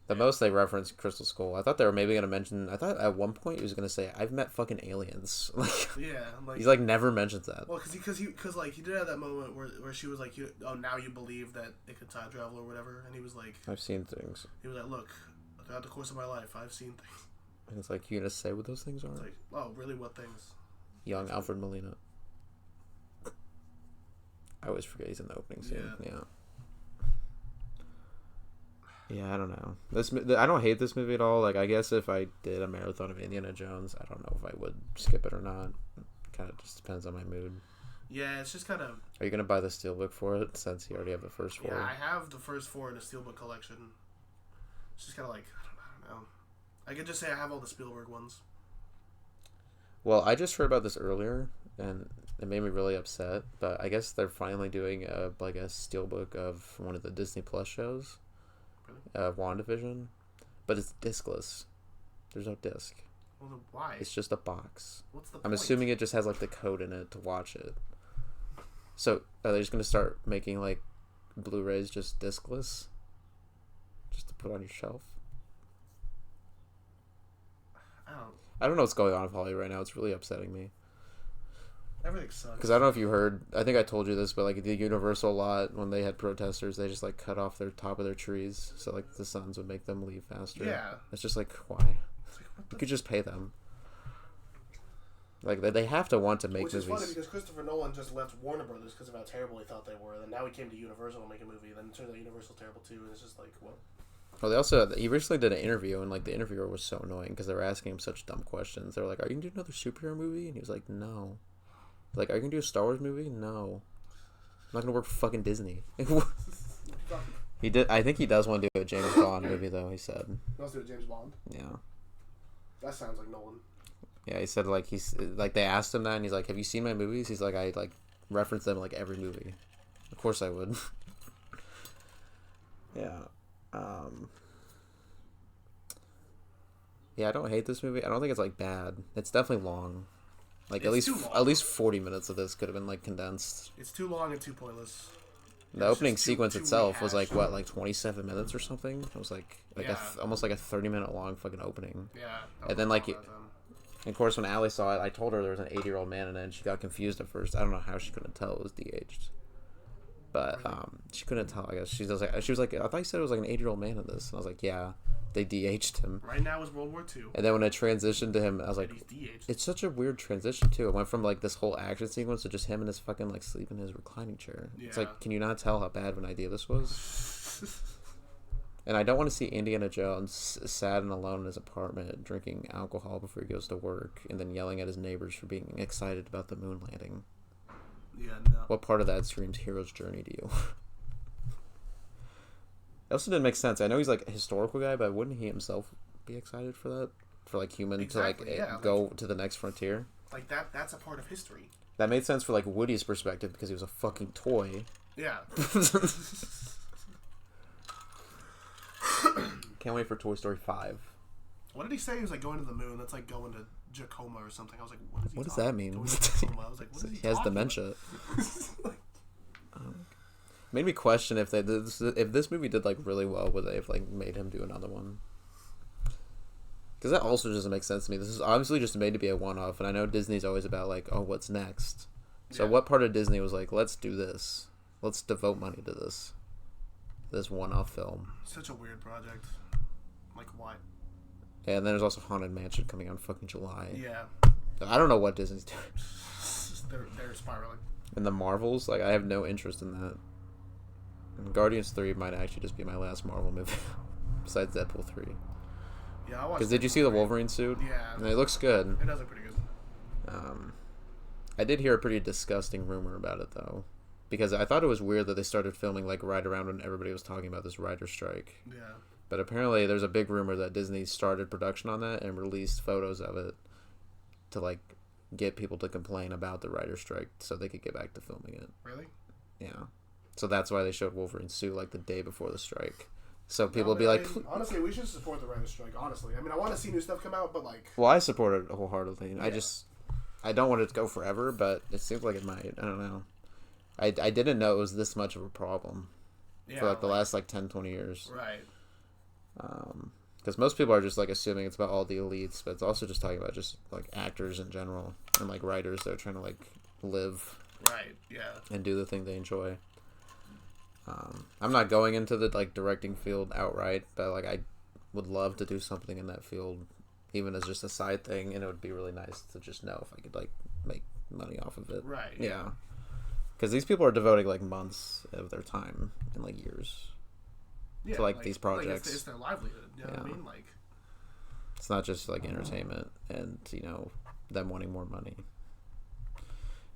The most they referenced Crystal Skull. I thought they were maybe going to mention... I thought at one point he was going to say, I've met fucking aliens. Like, yeah. Like, he's like never mentions that. Well, because he did have that moment where she was like, now you believe that it could time travel or whatever. And he was like... I've seen things. He was like, look, throughout the course of my life, I've seen things. And it's like, you going to say what those things are? It's like, oh, really? What things? Young Alfred Molina. I always forget he's in the opening scene. Yeah. Yeah, I don't know. I don't hate this movie at all. Like, I guess if I did a marathon of Indiana Jones, I don't know if I would skip it or not. Kind of just depends on my mood. Yeah, it's just kind of... Are you going to buy the steelbook for it, since you already have the first 4? Yeah, I have the first 4 in the steelbook collection. It's just kind of like, I don't know. I could just say I have all the Spielberg ones. Well, I just heard about this earlier, and it made me really upset. But I guess they're finally doing a steelbook of one of the Disney Plus shows, WandaVision, but it's discless. There's no disc. Well, then why? It's just a box. What's the point? I'm assuming it just has like the code in it to watch it. So are they just gonna start making like Blu-rays just discless, just to put on your shelf? I don't know what's going on with Hollywood right now. It's really upsetting me. Everything sucks. Because I don't know if you heard. I think I told you this, but like the Universal lot, when they had protesters, they just like cut off their top of their trees, so like the suns would make them leave faster. Yeah. It's just like, why? You could just pay them. Like they have to want to make movies. Which is funny because Christopher Nolan just left Warner Brothers because of how terrible he thought they were. Then now he came to Universal to make a movie. Then it turns out Universal's terrible too, and it's just like, what? Well, he recently did an interview, and like the interviewer was so annoying because they were asking him such dumb questions. They were like, "Are you gonna do another superhero movie?" And he was like, "No." Like, "Are you gonna do a Star Wars movie?" "No." "I'm not gonna work for fucking Disney." He did. I think he does want to do a James Bond movie, though. He said. He wants to do a James Bond. Yeah. That sounds like Nolan. Yeah, he said like they asked him that, and he's like, "Have you seen my movies?" He's like, "I like reference them in, like every movie." Of course I would. Yeah. Yeah, I don't hate this movie. I don't think it's like bad. It's definitely long. Like at least 40 minutes of this could have been like condensed. It's too long and too pointless. The opening sequence itself was like what, like 27 minutes or something. It was like almost like a 30-minute long fucking opening. Yeah. And then like, of course, when Allie saw it, I told her there was an 80-year-old man in it, and she got confused at first. I don't know how she couldn't tell it was de-aged. But she couldn't tell. I guess she was like, I thought you said it was like an 80-year-old man in this, and I was like, yeah, they de-aged him. Right now is World War II. And then when it transitioned to him, I was like, it's such a weird transition too. It went from like this whole action sequence to just him in his fucking like sleep in his reclining chair. Yeah. It's like, can you not tell how bad of an idea this was? And I don't want to see Indiana Jones sad and alone in his apartment drinking alcohol before he goes to work, and then yelling at his neighbors for being excited about the moon landing. Yeah, no. What part of that screams hero's journey to you? It also didn't make sense. I know he's like a historical guy, but wouldn't he himself be excited for that? For like human to like go to the next frontier? Like that's a part of history. That made sense for like Woody's perspective because he was a fucking toy. Yeah. Can't wait for Toy Story 5. What did he say? He was like going to the moon. That's like going to Jacoma or something. I was like, what does that mean? I was like, what is he has dementia. Made me question if this movie did like really well, would they have like made him do another one? Because that also doesn't make sense to me. This is obviously just made to be a one-off, and I know Disney's always about like, oh, what's next? So what part of Disney was like, let's do this, let's devote money to this one-off film? Such a weird project. Like what? Yeah, and then there's also Haunted Mansion coming out in fucking July. Yeah. I don't know what Disney's doing. They're spiraling. And the Marvels, like, I have no interest in that. And Guardians 3 might actually just be my last Marvel movie, besides Deadpool 3. Yeah, I watched. Because did you see the Wolverine suit? Yeah. And it looks good. It does look pretty good. I did hear a pretty disgusting rumor about it, though. Because I thought it was weird that they started filming, like, right around when everybody was talking about this writer's strike. Yeah. But apparently there's a big rumor that Disney started production on that and released photos of it to, like, get people to complain about the writer's strike so they could get back to filming it. Really? Yeah. So that's why they showed Wolverine's suit, like, the day before the strike. So people will be like... honestly, we should support the writer's strike, honestly. I mean, I want to see new stuff come out, but, like... Well, I support it wholeheartedly. Yeah. I don't want it to go forever, but it seems like it might. I don't know. I didn't know it was this much of a problem for, like, the last, like, 10, 20 years. Right. Because most people are just like assuming it's about all the elites, but it's also just talking about just like actors in general and like writers that are trying to like live, right? Yeah, and do the thing they enjoy. I'm not going into the like directing field outright, but like I would love to do something in that field, even as just a side thing, and it would be really nice to just know if I could like make money off of it. Right. Yeah. Because these people are devoting like months of their time and like years. Yeah, like these projects. Like it's their livelihood. You know what I mean? Like, it's not just like entertainment and them wanting more money.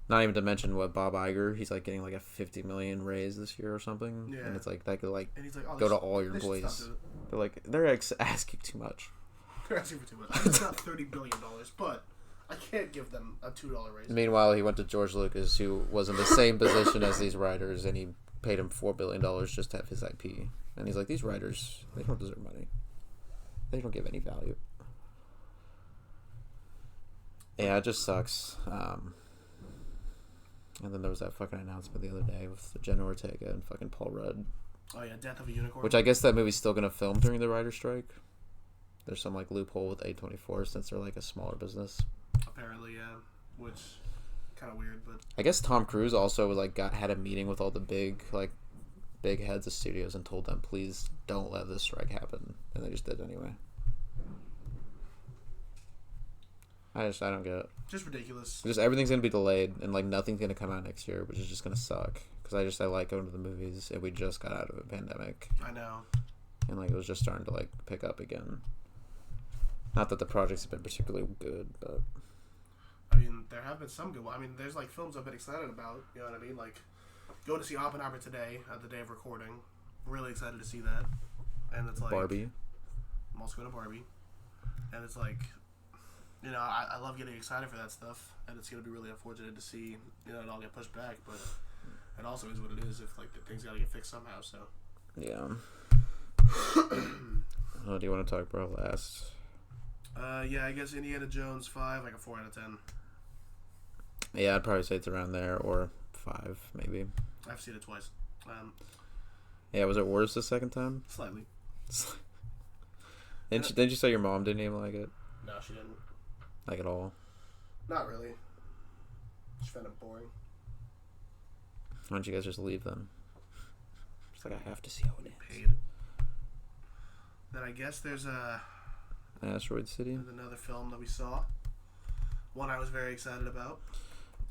Not even to mention what Bob Iger, he's like getting like a $50 million raise this year or something. Yeah. And it's like that could like go to all your employees. They're like they're asking too much. They're asking for too much. It's not $30 billion, but I can't give them a $2 raise. Meanwhile, he went to George Lucas, who was in the same position as these writers, and he paid him $4 billion just to have his IP. And he's like, these writers, they don't deserve money. They don't give any value. Yeah, it just sucks. And then there was that fucking announcement the other day with Jenna Ortega and fucking Paul Rudd. Oh yeah, Death of a Unicorn. Which I guess that movie's still gonna film during the writer's strike. There's some like loophole with A24 since they're like a smaller business. Apparently, yeah. Which kind of weird, but I guess Tom Cruise also like had a meeting with all the big heads of studios and told them, please don't let this strike happen, and they just did anyway. I don't get it. Just ridiculous. Just everything's gonna be delayed, and like nothing's gonna come out next year, which is just gonna suck. Because I like going to the movies, and we just got out of a pandemic. I know. And like it was just starting to like pick up again. Not that the projects have been particularly good, but I mean, there have been some good ones. I mean, there's like films I've been excited about. You know what I mean? Like going to see Oppenheimer today at the day of recording. Really excited to see that. And it's like Barbie. I'm also going to Barbie, and it's like. You know, I love getting excited for that stuff, and it's going to be really unfortunate to see, it all get pushed back, but it also is what it is if, like, the things got to get fixed somehow, so. Yeah. What do you want to talk about last? Yeah, I guess Indiana Jones 5, like a 4 out of 10. Yeah, I'd probably say it's around there, or 5, maybe. I've seen it twice. Yeah, was it worse the second time? Slightly. Didn't you say your mom didn't even like it? No, she didn't. Like at all? Not really. She found it boring. Why don't you guys just leave then? It's like I have to see how it ends. Paid. Then I guess there's Asteroid City. There's another film that we saw. One I was very excited about.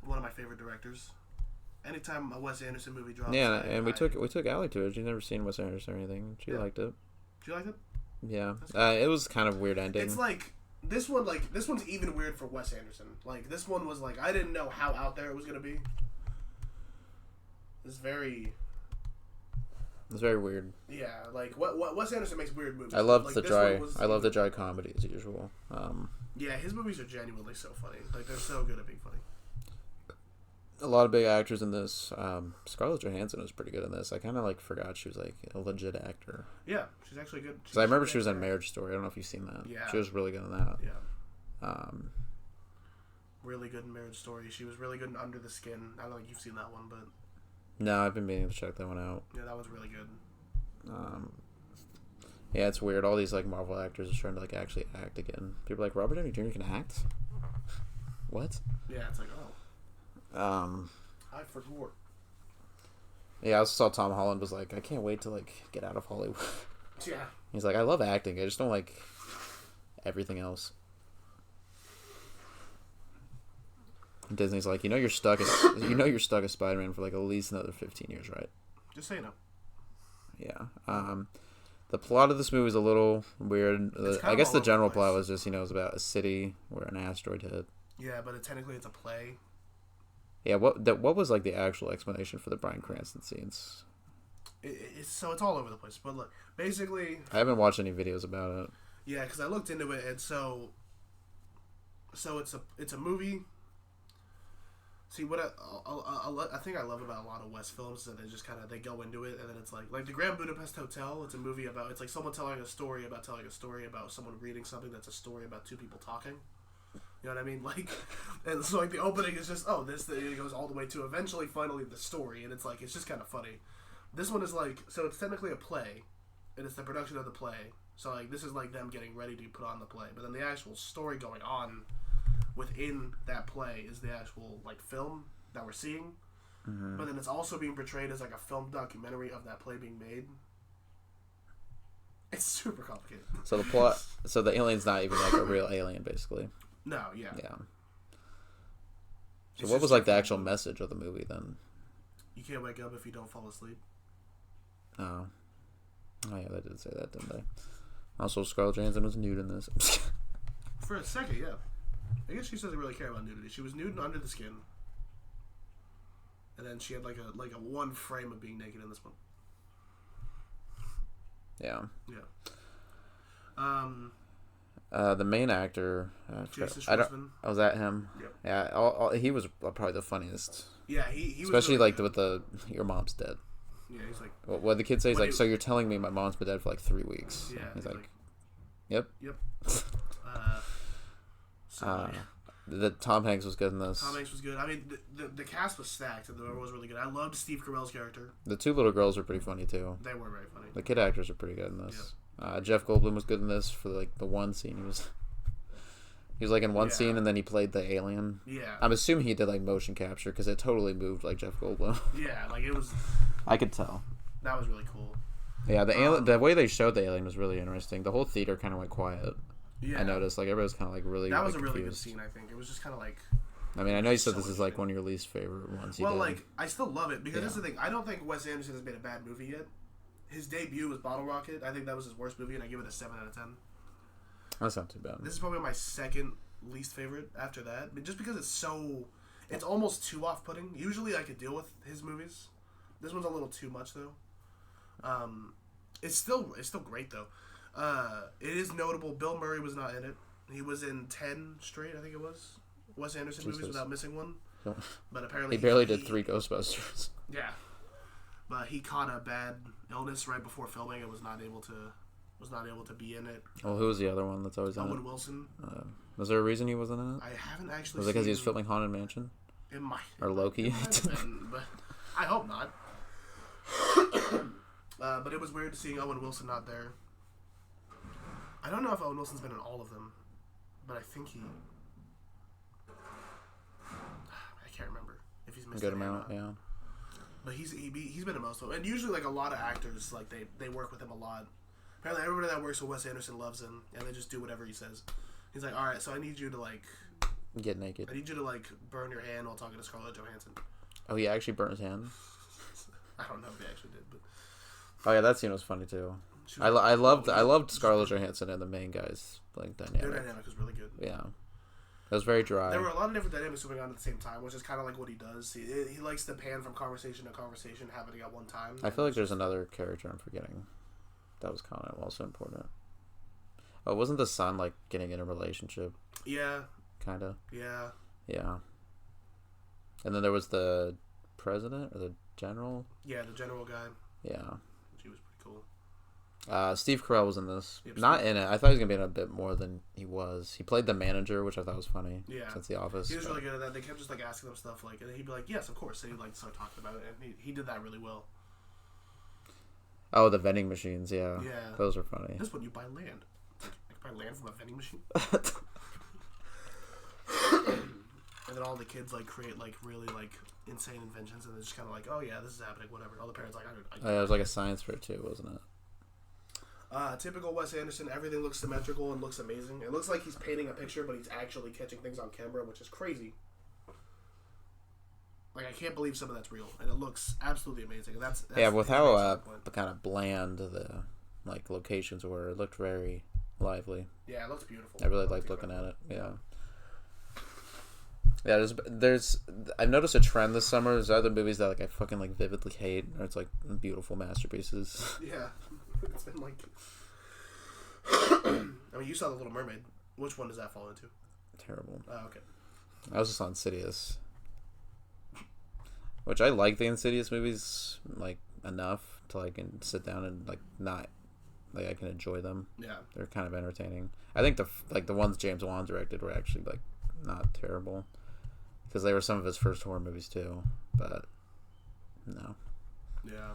One of my favorite directors. Anytime a Wes Anderson movie drops. Yeah, and we took Allie to it. She's never seen Wes Anderson or anything. She liked it. Did you like it? Yeah. It was kind of weird ending. It's like this one's even weird for Wes Anderson. Like this one was like I didn't know how out there it was gonna be. It's very weird. Yeah, like what Wes Anderson makes weird movies. I love like, the dry comedy as usual. Yeah, his movies are genuinely so funny. Like they're so good at being funny. A lot of big actors in this. Scarlett Johansson was pretty good in this. I kind of forgot she was like a legit actor. Yeah, she's actually good. Because I remember she was in Marriage Story. I don't know if you've seen that. Yeah, she was really good in that. Yeah. Really good in Marriage Story. She was really good in Under the Skin. I don't think you've seen that one, but. No, I've been meaning to check that one out. Yeah, that was really good. Yeah, it's weird. All these Marvel actors are trying to actually act again. People are like, Robert Downey Jr. can act? What? Yeah, it's like, oh. I forgot. Yeah, I also saw Tom Holland was like, I can't wait to get out of Hollywood. Yeah. He's like, I love acting. I just don't like everything else. And Disney's like, you're stuck as Spider-Man for at least another 15 years, right? Just so you know. Yeah. The plot of this movie is a little weird. I guess the general plot was just, it's about a city where an asteroid hit. Yeah, but technically it's a play. Yeah, what was the actual explanation for the Bryan Cranston scenes? It's all over the place. But look, basically, I haven't watched any videos about it. Yeah, because I looked into it, and so it's a movie. See what I think I love about a lot of Wes films is that they just they go into it, and then it's like the Grand Budapest Hotel. It's a movie about it's someone telling a story about someone reading something that's a story about two people talking. You know what I mean? And so the opening is just it goes all the way to eventually finally the story, and it's just kind of funny. This one is so it's technically a play, and it's the production of the play. So this is them getting ready to put on the play, but then the actual story going on within that play is the actual film that we're seeing. Mm-hmm. But then it's also being portrayed as a film documentary of that play being made. It's super complicated. So the plot, so the alien's not even a real alien, basically. No, yeah. Yeah. So what was the actual message of the movie then? You can't wake up if you don't fall asleep. Oh. Oh yeah, they did say that, didn't they? Also, Scarlett Johansson was nude in this. For a second, yeah. I guess she doesn't really care about nudity. She was nude and under the skin, and then she had like a one frame of being naked in this one. Yeah. Yeah. The main actor, Jason Schwartzman. Was that him? Yep. Yeah. He was probably the funniest. Yeah, he was especially really like with the your mom's dead. Yeah, he's like. What the kid says, like, so you're telling me my mom's been dead for like 3 weeks? Yeah. He's like, yep. The Tom Hanks was good in this. Tom Hanks was good. I mean, the cast was stacked, and the role was really good. I loved Steve Carell's character. The two little girls were pretty funny too. They were very funny. The kid actors are pretty good in this. Jeff Goldblum was good in this for like the one scene he was like in one scene, and then he played the alien. Yeah. I'm assuming he did like motion capture because it totally moved like Jeff Goldblum. Yeah, like it was. I could tell. That was really cool. Yeah, the way they showed the alien was really interesting. The whole theater kind of went quiet. Yeah. I noticed like everybody was kind of like really. That was really a really confused. good scene. I think it was just kind of like. I mean, I know you said this is like one of your least favorite ones. Well, like I still love it because that's the thing. I don't think Wes Anderson has made a bad movie yet. His debut was Bottle Rocket. I think that was his worst movie, and I give it a 7 out of 10. That's not too bad. This is probably my second least favorite after that, but just because it's almost too off-putting. Usually, I could deal with his movies. This one's a little too much though. It's still great though. It is notable. Bill Murray was not in it. He was in 10 straight, I think it was. Wes Anderson movies without missing one. But apparently he barely did 3 Ghostbusters. Yeah. But he caught a bad illness right before filming and was not able to be in it. Well, who was the other one that's always in it? Owen Wilson. Was there a reason he wasn't in it? I haven't actually. Was it because he was filming Haunted Mansion? It might. Or Loki? It might have been, but I hope not. But it was weird seeing Owen Wilson not there. I don't know if Owen Wilson's been in all of them, but I think he. I can't remember if he's missed a good amount, yeah. But he's been in most of them, and usually like a lot of actors like they work with him a lot. Apparently, everybody that works with Wes Anderson loves him, and they just do whatever he says. He's like, all right, so I need you to like get naked. I need you to like burn your hand while talking to Scarlett Johansson. Oh, he actually burnt his hand. I don't know if he actually did, but oh yeah, that scene was funny too. I loved Scarlett Johansson and the main guys like dynamic. Their dynamic was really good. Yeah. It was very dry. There were a lot of different dynamics going on at the same time, which is kind of like what he does. He likes to pan from conversation to conversation happening at one time. I feel like there's another character I'm forgetting. That was kind of also important. Oh, wasn't the son like getting in a relationship? Yeah. Kind of. Yeah. Yeah. And then there was the president or the general. Yeah, the general guy. Yeah. She was pretty cool. Steve Carell was in this. Yep, Not in it. I thought he was going to be in a bit more than he was. He played the manager, which I thought was funny. Yeah. Since The Office. He was really good at that. They kept just like asking him stuff like, and he'd be like, yes, of course. And he'd like start talking about it. And he did that really well. Oh, the vending machines, yeah. Yeah. Those are funny. This one, you buy land. Like, I can buy land from a vending machine. And then all the kids like create like really like insane inventions, and they're just kind of like, oh yeah, this is happening, whatever. All the parents like, It was like a science fair too, wasn't it? Typical Wes Anderson. Everything looks symmetrical and looks amazing. It looks like he's painting a picture, but he's actually catching things on camera, which is crazy. Like I can't believe some of that's real, and it looks absolutely amazing. And that's yeah, with how kind of bland the like locations were, it looked very lively. Yeah, it looks beautiful. I really liked looking at it. Yeah. Yeah, there's I've noticed a trend this summer. There's other movies that like I fucking like vividly hate, or it's like beautiful masterpieces. Yeah, it's been like. I mean, you saw The Little Mermaid. Which one does that fall into? Terrible. Oh, okay. I was just on Insidious, which I like the Insidious movies like enough to like and sit down and like not like I can enjoy them. Yeah, they're kind of entertaining. I think the ones James Wan directed were actually like not terrible. Because they were some of his first horror movies too, but no. Yeah.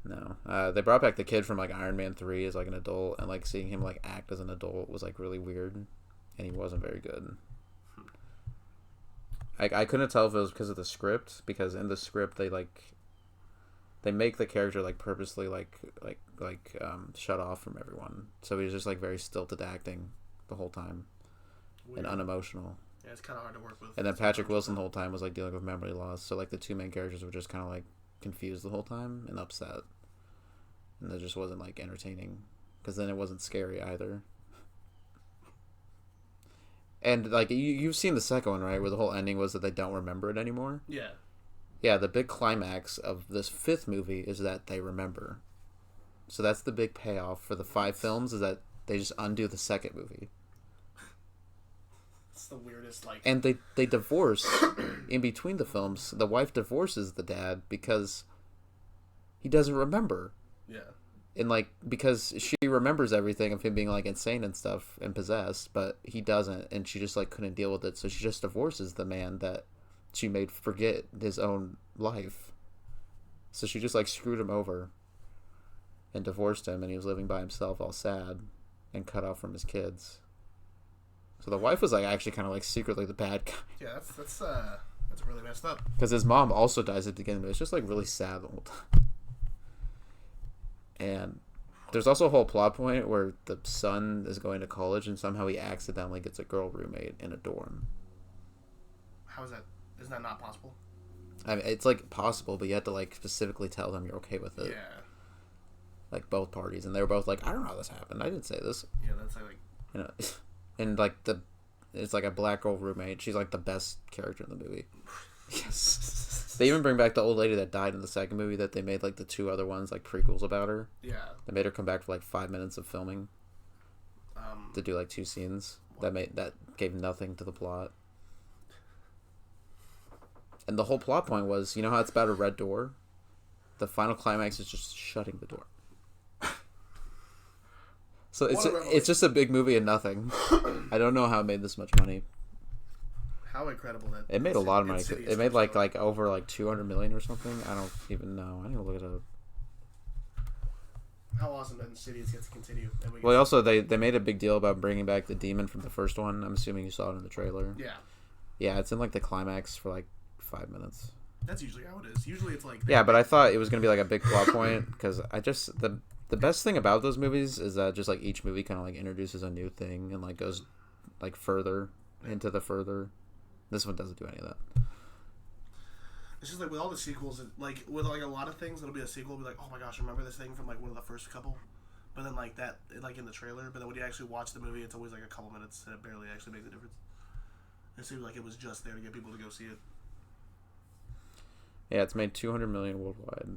No. They brought back the kid from like Iron Man 3 as like an adult, and like seeing him like act as an adult was like really weird, and he wasn't very good. I couldn't tell if it was because of the script, because in the script they make the character like purposely like shut off from everyone, so he's just like very stilted acting the whole time. Weird. And unemotional. Yeah, it's kind of hard to work with. And then Patrick Wilson the whole time was like dealing with memory loss, so like the two main characters were just kind of like confused the whole time and upset. and it just wasn't like entertaining, because then it wasn't scary either. And like you've seen the second one, right, where the whole ending was that they don't remember it anymore. Yeah. Yeah, the big climax of this 5th movie is that they remember. So that's the big payoff for the 5 films, is that they just undo the second movie. It's the weirdest, like... And they divorce in between the films. The wife divorces the dad because he doesn't remember. Yeah. And, like, because she remembers everything of him being, like, insane and stuff and possessed, but he doesn't, and she just, like, couldn't deal with it, so she just divorces the man that she made forget his own life. So she just, like, screwed him over and divorced him, and he was living by himself all sad and cut off from his kids. So the wife was, like, actually kind of, like, secretly the bad guy. Yeah, that's really messed up. Because his mom also dies at the beginning, but it's just, like, really sad the whole time. And there's also a whole plot point where the son is going to college, and somehow he accidentally gets a girl roommate in a dorm. How is that? Is that not possible? I mean, it's, like, possible, but you have to, like, specifically tell them you're okay with it. Yeah. Like, both parties. And they were both like, I don't know how this happened. I didn't say this. Yeah, that's like... You know, and, like, it's, like, a black girl roommate. She's, like, the best character in the movie. Yes. They even bring back the old lady that died in the second movie that they made, like, the 2 other ones, like, prequels about her. Yeah. They made her come back for, like, 5 minutes of filming. To do, like, 2 scenes. That gave nothing to the plot. And the whole plot point was, you know how it's about a red door? The final climax is just shutting the door. So it's just a big movie and nothing. I don't know how it made this much money. How incredible that! It made a lot of money. It made like over like 200 million or something. I don't even know. I need to look it up. How awesome that Insidious gets to continue. Well, also they made a big deal about bringing back the demon from the first one. I'm assuming you saw it in the trailer. Yeah. Yeah, it's in like the climax for like 5 minutes. That's usually how it is. Usually it's like... Yeah, but I thought it was going to be like a big plot point because the best thing about those movies is that just like each movie kind of like introduces a new thing and like goes like further into the further. This one doesn't do any of that. It's just like with all the sequels, like with like a lot of things, it'll be a sequel, be like, oh my gosh, remember this thing from like one of the first couple? But then like that, like in the trailer, but then when you actually watch the movie, it's always like a couple minutes and it barely actually makes a difference. It seems like it was just there to get people to go see it. Yeah, it's made 200 million worldwide.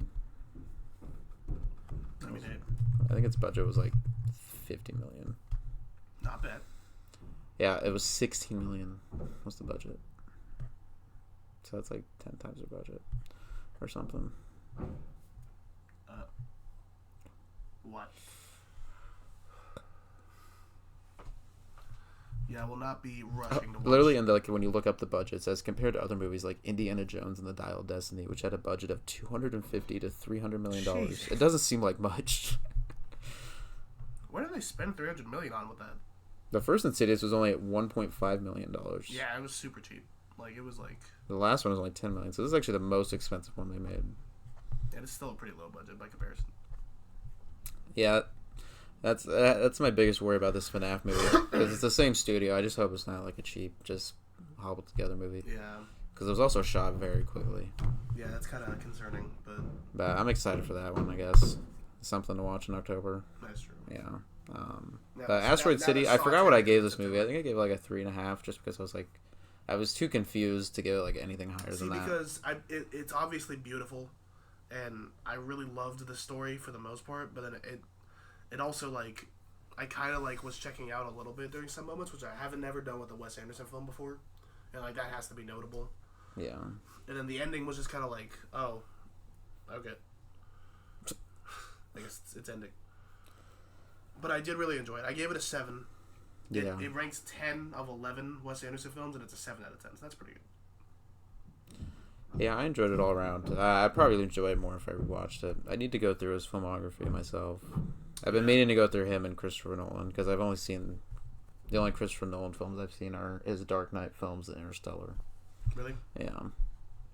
I mean, hey, I think its budget was like 50 million. Not bad. Yeah, it was 16 million was the budget. So that's like 10 times the budget or something. What? Yeah, I will not be rushing to watch. Literally, like when you look up the budgets, as compared to other movies like Indiana Jones and the Dial of Destiny, which had a budget of $250 to $300 million, Jeez. It doesn't seem like much. Where did they spend $300 million on with that? The first Insidious was only at $1.5 million. Yeah, it was super cheap. Like it was like the last one was only $10 million. So this is actually the most expensive one they made. And it's still a pretty low budget by comparison. Yeah. That's my biggest worry about this FNAF movie because it's the same studio. I just hope it's not like a cheap, just hobbled together movie. Yeah. Because it was also shot very quickly. Yeah, that's kind of concerning, but I'm excited for that one. I guess something to watch in October. That's true. Yeah. Yeah, but Asteroid City, I forgot what I gave this movie. I think I gave it like a 3.5, just because I was too confused to give it like anything higher than that. Because it's obviously beautiful, and I really loved the story for the most part. But then it also like I kind of like was checking out a little bit during some moments, which I haven't never done with a Wes Anderson film before, and like that has to be notable. Yeah. And then the ending was just kind of like, oh, okay, I guess it's ending. But I did really enjoy it. I gave it a 7. Yeah. It ranks 10 of 11 Wes Anderson films, and it's a 7 out of 10. So that's pretty good. Yeah, I enjoyed it all around. I'd probably enjoy it more if I rewatched it. I need to go through his filmography myself. I've been meaning to go through him and Christopher Nolan because I've only seen the only Christopher Nolan films I've seen are his Dark Knight films and Interstellar. Really? Yeah.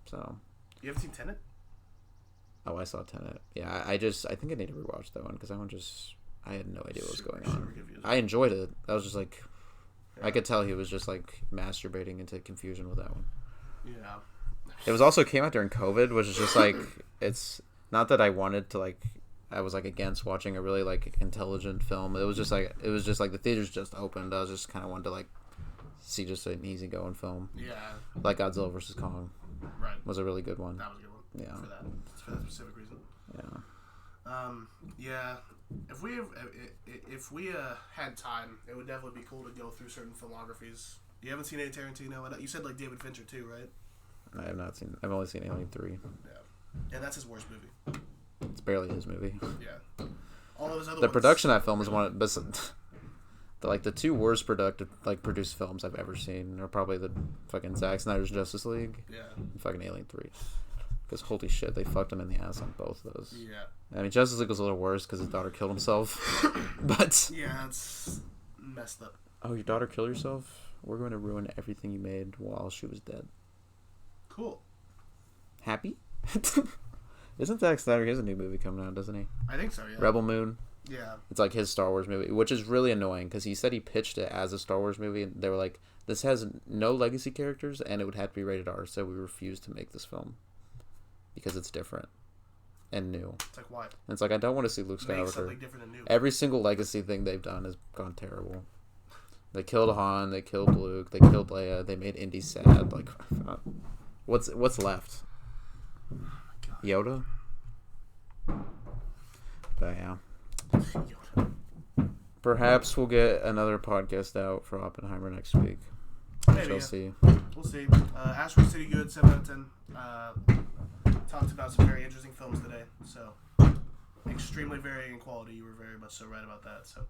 So. You haven't seen Tenet? Oh, I saw Tenet. Yeah, I think I need to rewatch that one because I had no idea what was going on. I enjoyed it. I was just like, yeah. I could tell he was just like masturbating into confusion with that one. Yeah. It was also came out during COVID, which is just like, it's not that I wanted to like, I was like against watching a really like intelligent film. It was just like the theaters just opened. I was just kind of wanted to like see just an easygoing film. Yeah. Like Godzilla vs Kong. Right. Was a really good one. That was a good one. Yeah. For that specific reason. Yeah. Yeah. If we had time, it would definitely be cool to go through certain filmographies. You haven't seen any Tarantino? You said like David Fincher too, right? I have not seen. I've only seen Alien 3. Yeah, that's his worst movie. It's barely his movie. Yeah. All of his other The ones, production of that film is one of the two worst produced films I've ever seen are probably the fucking Zack Snyder's Justice League. Yeah. And fucking Alien 3. Because holy shit, they fucked him in the ass on both of those. Yeah. I mean, Justice League was a little worse because his daughter killed himself. But yeah, it's messed up. Oh, your daughter killed herself? We're going to ruin everything you made while she was dead. Cool. Happy? Isn't Zack Snyder? He has a new movie coming out, doesn't he? I think so, yeah. Rebel Moon. Yeah. It's like his Star Wars movie, which is really annoying because he said he pitched it as a Star Wars movie, and they were like, this has no legacy characters, and it would have to be rated R, so we refuse to make this film because it's different and new. It's like, why? And it's like, I don't want to see Luke Skywalker. Make something different and new. Every single legacy thing they've done has gone terrible. They killed Han, they killed Luke, they killed Leia, they made Indy sad. Like, what's left? Oh my God. Yoda? But yeah. Yoda. Perhaps we'll get another podcast out for Oppenheimer next week. Maybe, We'll see. We'll see. Asteroid City good, 7 out of 10. Talked about some very interesting films today, so extremely varying in quality. You were very much so right about that. So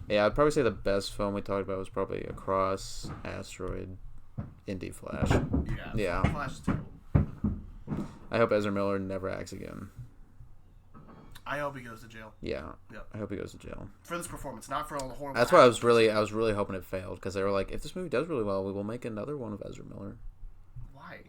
Yeah, I'd probably say the best film we talked about was probably Across, Asteroid, Indy, Flash. Yeah. Flash is terrible. I hope Ezra Miller never acts again. I hope he goes to jail. Yeah. Yep. I hope he goes to jail. For this performance, not for all the horrible. That's why I was really hoping it failed, because they were like, if this movie does really well, we will make another one of Ezra Miller. Why?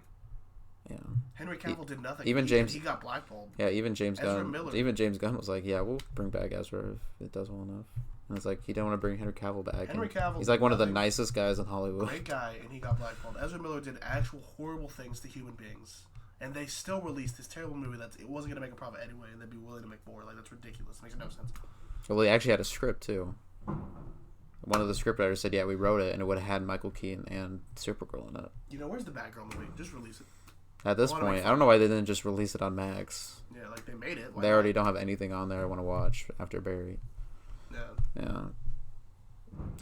Yeah. Henry Cavill did nothing. Even James, he got blackballed. Yeah, even James Ezra Gunn. Miller. Even James Gunn was like, yeah, we'll bring back Ezra if it does well enough. And it's like, he don't want to bring Henry Cavill back. Henry Cavill. He's like one of the nicest guys in Hollywood. Great guy, and he got blackballed. Ezra Miller did actual horrible things to human beings. And they still released this terrible movie that it wasn't going to make a profit anyway, and they'd be willing to make more. Like, that's ridiculous. It makes no sense. Well, they actually had a script, too. One of the scriptwriters said, yeah, we wrote it, and it would have had Michael Keaton and Supergirl in it. You know, where's the Batgirl movie? Just release it. At this point, I don't know why they didn't just release it on Max. Yeah, like, they made it. They already don't have anything on there I want to watch after Barry. Yeah.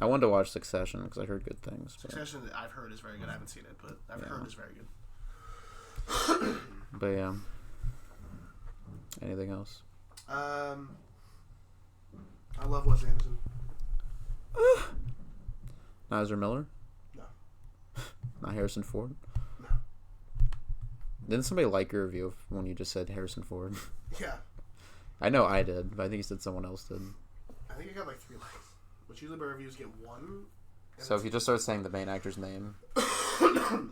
I wanted to watch Succession, because I heard good things. Succession, I've heard, is very good. I haven't seen it, but I've heard it's very good. But yeah. Anything else? I love Wes Anderson. Not Ezra Miller? No. Not Harrison Ford? No. Didn't somebody like your review when you just said Harrison Ford? Yeah. I know I did, but I think you said someone else did. I think I got like 3 likes. But usually my reviews get 1. So if you just start saying the main actor's name.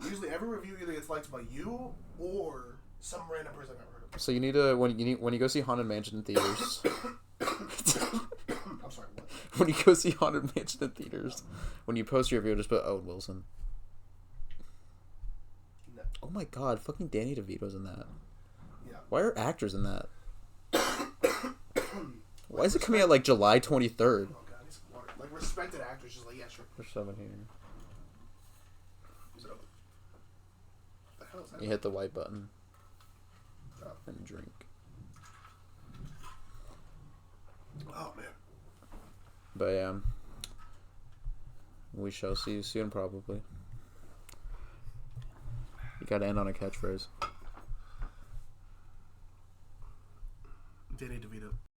Usually every review either gets liked by you or some random person I've never heard of. So you need to when you go see Haunted Mansion in theaters. I'm sorry, what? When you go see Haunted Mansion in theaters, when you post your review, just put Owen Wilson. No. Oh my God! Fucking Danny DeVito's in that. Yeah. Why are actors in that? Why is it coming out like July 23rd? Oh God, I need some water. Like respected actors, just like yeah, sure. There's someone here. Is it open? The hell is that? You hit the white button. Oh. And drink. Oh man. But yeah, we shall see you soon, probably. You gotta end on a catchphrase. Danny DeVito.